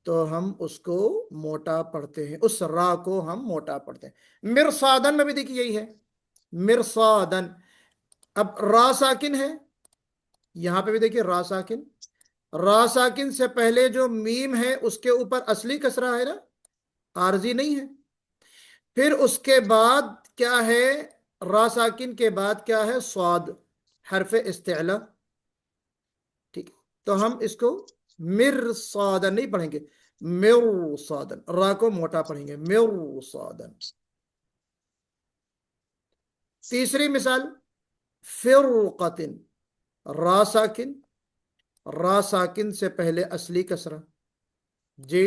تو ہم اس کو موٹا پڑھتے ہیں، اس را کو ہم موٹا پڑھتے ہیں. مرصادن میں بھی دیکھیے یہی ہے، مرصادن. اب را ساکن ہے، یہاں پہ بھی دیکھیے را ساکن. را ساکن سے پہلے جو میم ہے اس کے اوپر اصلی کسرہ ہے نا، عارضی نہیں ہے. پھر اس کے بعد کیا ہے، را ساکن کے بعد کیا ہے، صاد، حرف استعلاء. ٹھیک، تو ہم اس کو مرصادن نہیں پڑھیں گے، مرصادن. را کو موٹا پڑھیں گے، مرصادن. تیسری مثال فرقتن، را ساکن، را ساکن سے پہلے اصلی کسرہ. جی،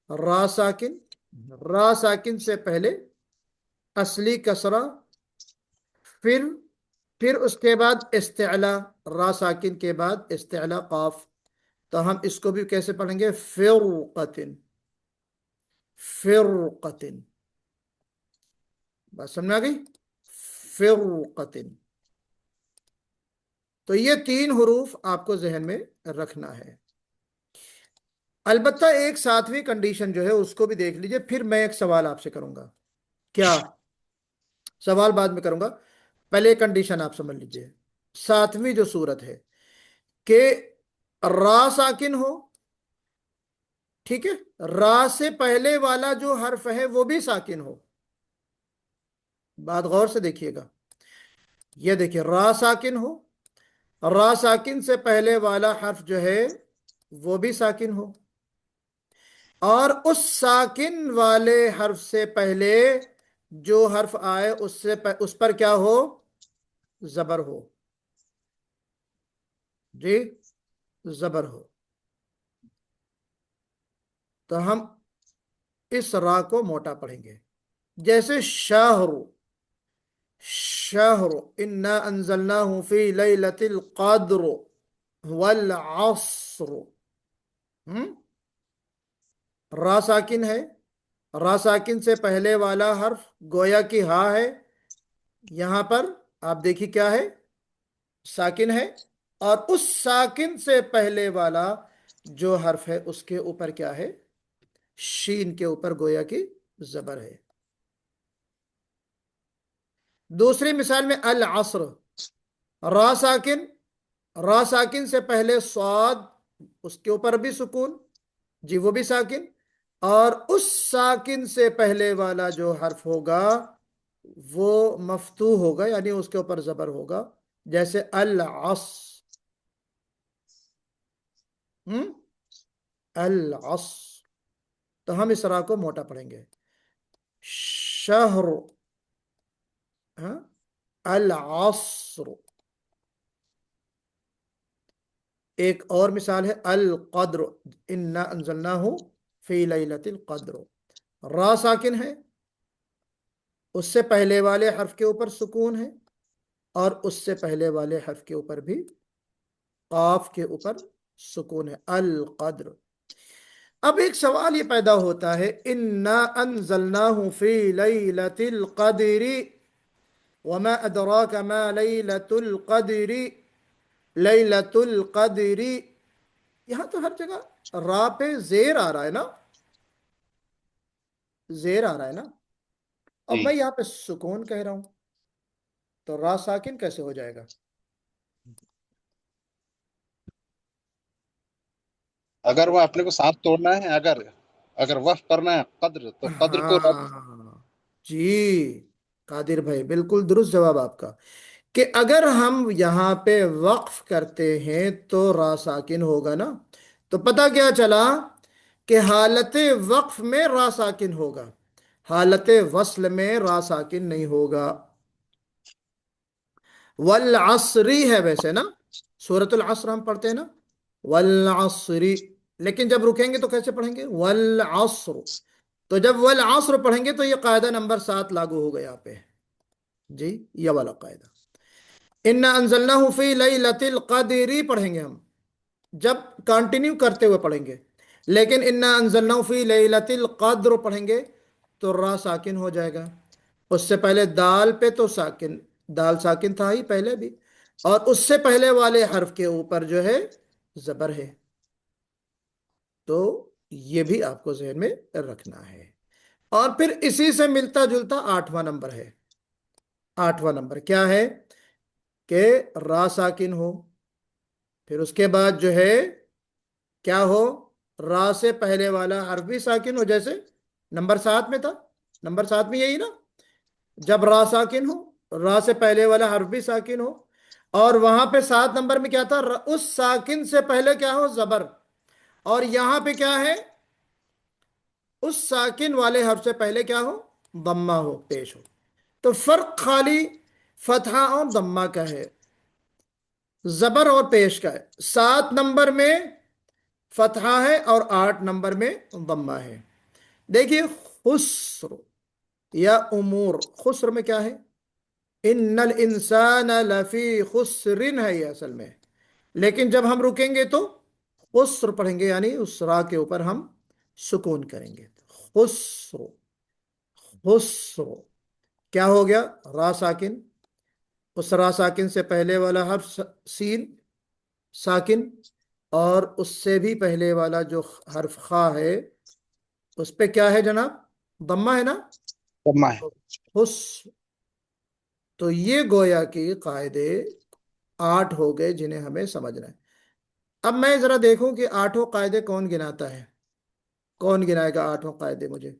را ساکن، را ساکن سے پہلے اصلی کسرہ، پھر اس کے بعد استعلاء، را ساکن کے بعد استعلاء قاف. تو ہم اس کو بھی کیسے پڑھیں گے، فرقتن، فرقتن. بات سمجھ آ گئی، فرقتن. تو یہ تین حروف آپ کو ذہن میں رکھنا ہے. البتہ ایک ساتویں کنڈیشن جو ہے اس کو بھی دیکھ لیجئے. پھر میں ایک سوال آپ سے کروں گا. کیا سوال بعد میں کروں گا، پہلے کنڈیشن آپ سمجھ لیجئے. ساتویں جو صورت ہے کہ را ساکن ہو، ٹھیک ہے، را سے پہلے والا جو حرف ہے وہ بھی ساکن ہو. بات غور سے دیکھیے گا. یہ دیکھیے، را ساکن ہو، را ساکن سے پہلے والا حرف جو ہے وہ بھی ساکن ہو، اور اس ساکن والے حرف سے پہلے جو حرف آئے اس پر کیا ہو، زبر ہو. جی، زبر ہو. تو ہم اس را کو موٹا پڑھیں گے. جیسے شہر، شہر انا انزلناہ فی لیلۃ القدر والعصر. را ساکن ہے، را ساکن سے پہلے والا حرف گویا کی ہا ہے. یہاں پر آپ دیکھیے کیا ہے، ساکن ہے، اور اس ساکن سے پہلے والا جو حرف ہے اس کے اوپر کیا ہے، شین کے اوپر گویا کی زبر ہے. دوسری مثال میں العصر، را ساکن، را ساکن سے پہلے صاد، اس کے اوپر بھی سکون، جی وہ بھی ساکن، اور اس ساکن سے پہلے والا جو حرف ہوگا وہ مفتوح ہوگا، یعنی اس کے اوپر زبر ہوگا. جیسے العصر، العصر. تو ہم اس را کو موٹا پڑھیں گے. شہر، العصر. ایک اور مثال ہے القدر. انا انزلناہ فی لیلۃ القدر. را ساکن ہے، اس سے پہلے والے حرف کے اوپر سکون ہے، اور اس سے پہلے والے حرف کے اوپر بھی قاف کے اوپر سکون ہے. القدر. اب ایک سوال یہ پیدا ہوتا ہے، انا انزلناہ فی لیلۃ القدر وما ادراک ما لیلۃ القدر. لیلۃ القدر، یہاں تو ہر جگہ را پہ زیر آ رہا ہے نا، زیر آ رہا ہے نا. اب جی میں یہاں پہ سکون کہہ رہا ہوں تو را ساکن کیسے ہو جائے گا؟ اگر وہ اپنے کو ساتھ توڑنا ہے، اگر وقف کرنا ہے قدر، تو قدر کو ہاں جی قادر بھائی، بالکل درست جواب آپ کا، کہ اگر ہم یہاں پہ وقف کرتے ہیں تو را ساکن ہوگا نا. تو پتہ کیا چلا کہ حالت وقف میں را ساکن ہوگا، حالت وصل میں را ساکن نہیں ہوگا. والعصری ہے ویسے نا، سورۃ العصر ہم پڑھتے ہیں نا، والعصری، لیکن جب رکیں گے تو کیسے پڑھیں گے؟ والعصر. تو جب والعصر پڑھیں گے تو یہ قاعدہ نمبر 7 لاگو ہوگا یہاں پہ جی، یہ والا قاعدہ. انا انزلناہ فی لیلۃ القدر پڑھیں گے ہم جب کنٹینیو کرتے ہوئے پڑھیں گے، لیکن انا انزلناہ فی لیلۃ القدر پڑھیں گے تو را ساکن ہو جائے گا. اس سے پہلے دال پہ تو ساکن، دال ساکن تھا ہی پہلے بھی، اور اس سے پہلے والے حرف کے اوپر جو ہے زبر ہے. تو یہ بھی آپ کو ذہن میں رکھنا ہے. اور پھر اسی سے ملتا جلتا 8واں نمبر ہے. 8واں نمبر کیا ہے؟ کہ را ساکن ہو، پھر اس کے بعد جو ہے کیا ہو؟ را سے پہلے والا حرف بھی ساکن ہو، جیسے نمبر 7 میں تھا. نمبر 7 میں یہی نا، جب را ساکن ہو، را سے پہلے والا حرف بھی ساکن ہو، اور وہاں پہ 7 نمبر میں کیا تھا؟ اس ساکن سے پہلے کیا ہو؟ زبر. اور یہاں پہ کیا ہے؟ اس ساکن والے حرف سے پہلے کیا ہو؟ ضمہ ہو، پیش ہو. تو فرق خالی فتحہ اور ضمہ کا ہے، زبر اور پیش کا ہے. 7 نمبر میں فتحہ ہے اور 8 نمبر میں ضمہ ہے. دیکھیے خسر یا امور، خسر میں کیا ہے؟ ان الانسان لفی خسر ہے یہ اصل میں، لیکن جب ہم رکیں گے تو خسر پڑھیں گے، یعنی اس را کے اوپر ہم سکون کریں گے. خسر، خسر کیا ہو گیا؟ را ساکن، اس را ساکن سے پہلے والا حرف سین ساکن، اور اس سے بھی پہلے والا جو حرف خا ہے اس پہ کیا ہے جناب؟ ضمہ ہے نا. ضمہ ہے. خس. تو یہ گویا کہ قاعدے 8 ہو گئے جنہیں ہمیں سمجھنا ہے. اب میں ذرا دیکھوں کہ 8 قاعدے کون گناتا ہے، کون گنائے گا 8 قاعدے مجھے؟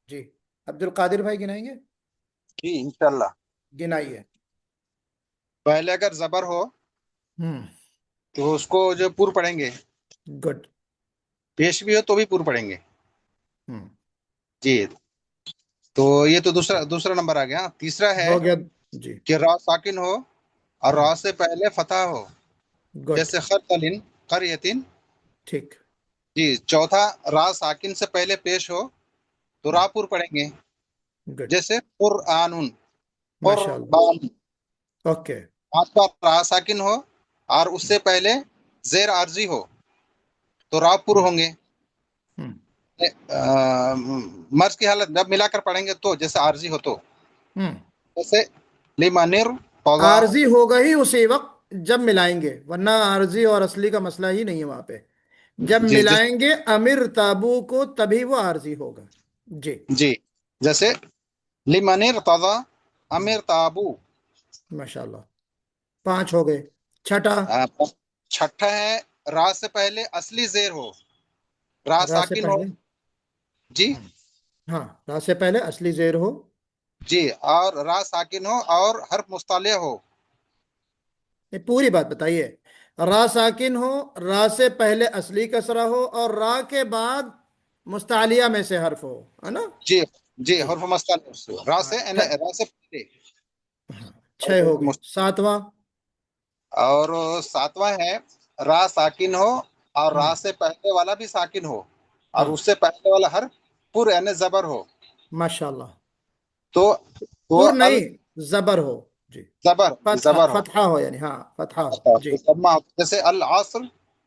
جی عبد القادر بھائی گنائیں گے؟ جی انشاءاللہ. گنائیے. پہلے اگر زبر ہو تو اس کو جو پور پڑھیں گے، گڈ. پیش بھی ہو تو بھی پور پڑھیں گے. جی تو یہ تو دوسرا نمبر آ گیا. تیسرا ہے ہو گیا جی. کہ را ساکن ہو اور را سے پہلے فتح ہو، گڈ. جیسے خرطلن، قریتن. ٹھیک. جی چوتھا را ساکن سے پہلے پیش ہو تو را پور پڑھیں گے، گڈ. جیسے قرآن، ماشاء اللہ. قربان. اوکے. پانچواں را ساکن ہو اور اس سے پہلے زیر عارضی ہو تو را پور ہوں گے. مرض کی حالت جب ملا کر پڑھیں گے تو، جیسے عارضی ہو تو، جیسے لمنر قضا. عارضی ہوگا ہی اسی وقت جب ملائیں گے، ورنہ عارضی اور اصلی کا مسئلہ ہی نہیں ہے وہاں پہ. جب جی ملائیں گے امر تابو کو تبھی وہ عارضی ہوگا. جی جی جیسے لمنر قضا امر تابو. ماشاءاللہ. 5 ہو گئے. چھٹا. چھٹا ہے را سے پہلے اصلی زیر ہو، را را سے ساکن ہو. پہلے، جی ہاں را سے پہلے اصلی زیر ہو. جی اور را ساکن ہو اور حرف مستعلیہ ہو. یہ پوری بات بتائیے. را ساکن ہو، را سے پہلے اصلی کسرہ ہو، اور را کے بعد مستعلیہ میں سے حرف ہو، ہے نا. جی جی جی حرف مستعلی را سے ہاں را سے پہلے ہاں، 6 ہو گئے. ساتواں. اور ساتواں ہے را ساکن ہو اور را ہوں، سے پہلے والا بھی ساکن ہو اور ہاں اس سے پہلے والا حرف پر یعنی زبر ہو ماشاء اللہ. تو پر ال نہیں، زبر ہو. جی. زبر فتحہ زبر ہو. فتحہ ہو، یعنی ہاں فتحہ ہو. جی تو ضمہ ہو. جیسے العصر،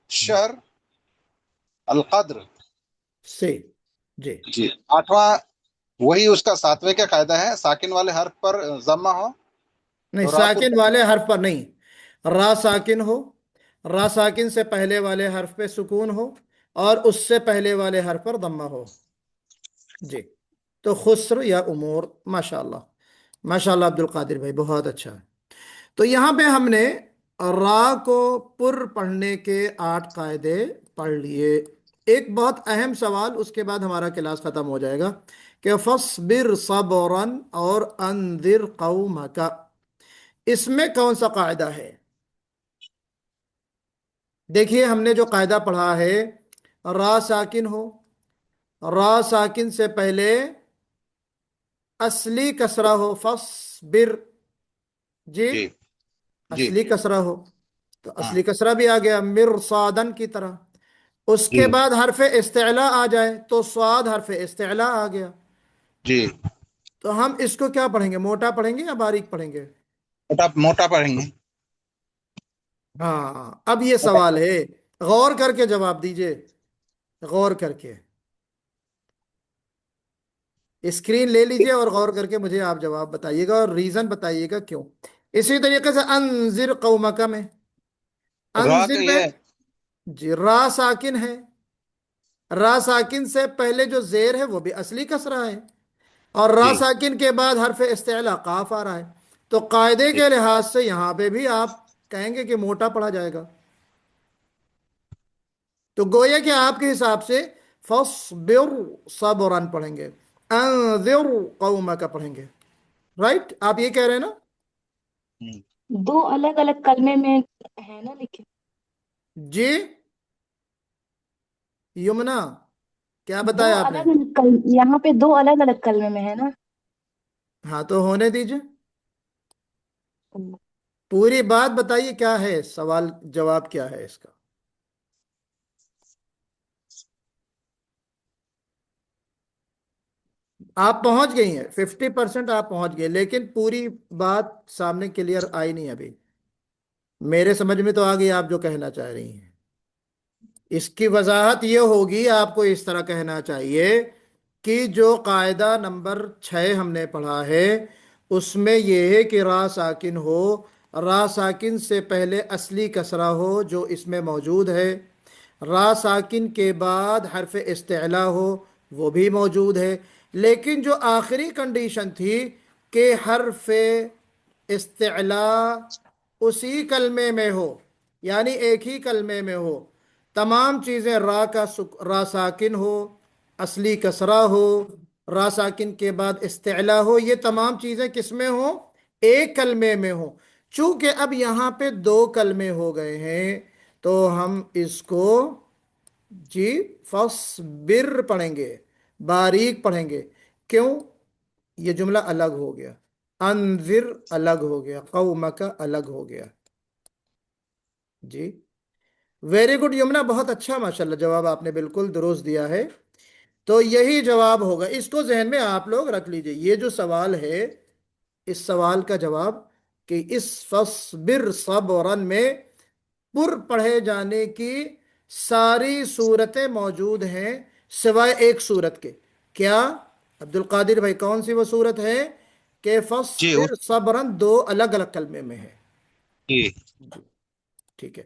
شہر، القدر. سے. جی. جی آٹھواں وہی اس کا ساتویں کا قاعدہ ہے، ساکن والے حرف پر ضمہ ہو نہیں، تو را پر. ساکن والے حرف پر نہیں. را ساکن ہو، را ساکن سے پہلے والے حرف پہ سکون ہو، اور اس سے پہلے والے حرف پر ضمہ ہو. جی. تو خسر یا امور. ماشاء اللہ، ماشاء اللہ عبد القادر بھائی، بہت اچھا. تو یہاں پہ ہم نے را کو پر پڑھنے کے 8 قاعدے پڑھ لیے. ایک بہت اہم سوال، اس کے بعد ہمارا کلاس ختم ہو جائے گا، کہ فصبر صبرا اور انذر قومک، اس میں کون سا قاعدہ ہے؟ دیکھیے ہم نے جو قاعدہ پڑھا ہے، را ساکن ہو، را ساکن سے پہلے اصلی کسرہ ہو، فصبر. جی. جی جی اصلی کسرہ ہو تو ہاں اصلی کسرہ بھی آ گیا مرصادن کی طرح. اس جی کے بعد حرف استعلاء آ جائے تو صاد حرف استعلاء آ گیا. جی تو ہم اس کو کیا پڑھیں گے، موٹا پڑھیں گے یا باریک پڑھیں گے؟ موٹا پڑھیں گے. ہاں، اب یہ موٹا. سوال ہے، غور کر کے جواب دیجئے، غور کر کے اسکرین لے لیجئے اور غور کر کے مجھے آپ جواب بتائیے گا اور ریزن بتائیے گا کیوں. اسی طریقے سے انذر قومک میں، را کا انذر میں یہ جی را ساکن ہے، را ساکن سے پہلے جو زیر ہے وہ بھی اصلی کسرہ ہے، اور را جی ساکن کے بعد حرف استعلاء قاف آ رہا ہے. تو قاعدے جی کے لحاظ سے یہاں پہ بھی آپ کہیں گے کہ موٹا پڑھا جائے گا. تو گویا کہ آپ کے حساب سے فصبر صبرا پڑھیں گے، انذر قومک پڑھیں گے. رائٹ، آپ یہ کہہ رہے ہیں نا؟ ہوں. دو الگ الگ کلمے میں ہے نا لکھے. جی یمنا، کیا دو بتایا آپ نے؟ الگ الگ یہاں پہ دو الگ الگ کلمے میں ہے نا. ہاں تو ہونے دیجئے، پوری بات بتائیے، کیا ہے سوال، جواب کیا ہے اس کا؟ آپ پہنچ گئی ہیں 50% آپ پہنچ گئے، لیکن پوری بات سامنے کلیئر آئی نہیں ابھی. میرے سمجھ میں تو آ گئی آپ جو کہنا چاہ رہی ہیں. اس کی وضاحت یہ ہوگی، آپ کو اس طرح کہنا چاہیے کہ جو قاعدہ نمبر 6 ہم نے پڑھا ہے، اس میں یہ ہے کہ را ساکن ہو، را ساکن سے پہلے اصلی کسرہ ہو جو اس میں موجود ہے، را ساکن کے بعد حرف استعلاء ہو وہ بھی موجود ہے، لیکن جو آخری کنڈیشن تھی کہ حرف استعلاء اسی کلمے میں ہو، یعنی ایک ہی کلمے میں ہو، تمام چیزیں را ساکن ہو، اصلی کسرہ ہو، را ساکن کے بعد استعلاء ہو، یہ تمام چیزیں کس میں ہوں؟ ایک کلمے میں ہوں. چونکہ اب یہاں پہ 2 کلمے ہو گئے ہیں تو ہم اس کو جی فصبر پڑھیں گے، باریک پڑھیں گے. کیوں؟ یہ جملہ الگ ہو گیا، انذر الگ ہو گیا، قومک الگ ہو گیا. جی ویری گڈ یمنا، بہت اچھا ماشاءاللہ، جواب آپ نے بالکل درست دیا ہے. تو یہی جواب ہوگا، اس کو ذہن میں آپ لوگ رکھ لیجئے. یہ جو سوال ہے، اس سوال کا جواب کہ اس فصبر صبرا میں پر پڑھے جانے کی ساری صورتیں موجود ہیں سوائے ایک صورت کے. کیا عبد القادر بھائی، کون سی وہ صورت ہے کہ جی فصبر صبرا 2 الگ الگ کلمے میں ہے؟ جی جی ٹھیک ہے.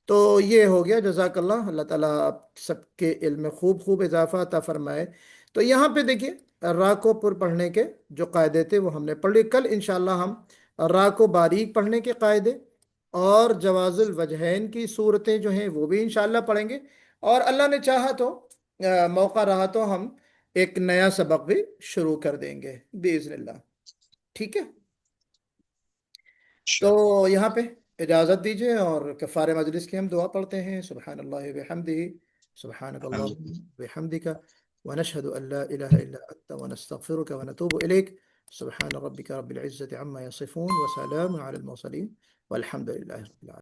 تو یہ ہو گیا. جزاک اللہ، اللہ تعالیٰ آپ سب کے علم میں خوب خوب اضافہ عطا فرمائے. تو یہاں پہ دیکھیے، را کو پر پڑھنے کے جو قاعدے تھے وہ ہم نے پڑھ لی. کل انشاءاللہ ہم را کو باریک پڑھنے کے قاعدے اور جواز الوجہین کی صورتیں جو ہیں وہ بھی انشاءاللہ پڑھیں گے، اور اللہ نے چاہا تو موقع رہا تو ہم ایک نیا سبق بھی شروع کر دیں گے باذن اللہ. ٹھیک ہے، تو یہاں پہ اجازت دیجیے اور کفارہ مجلس کی ہم دعا پڑھتے ہیں. سبحان اللہ بحمدہ، سبحانک اللہم بحمدک، ونشهد أن لا إله إلا أنت ونستغفرك ونتوب إليك. سبحان ربك رب العزة عما يصفون وسلام على المرسلين والحمد لله رب العالمين.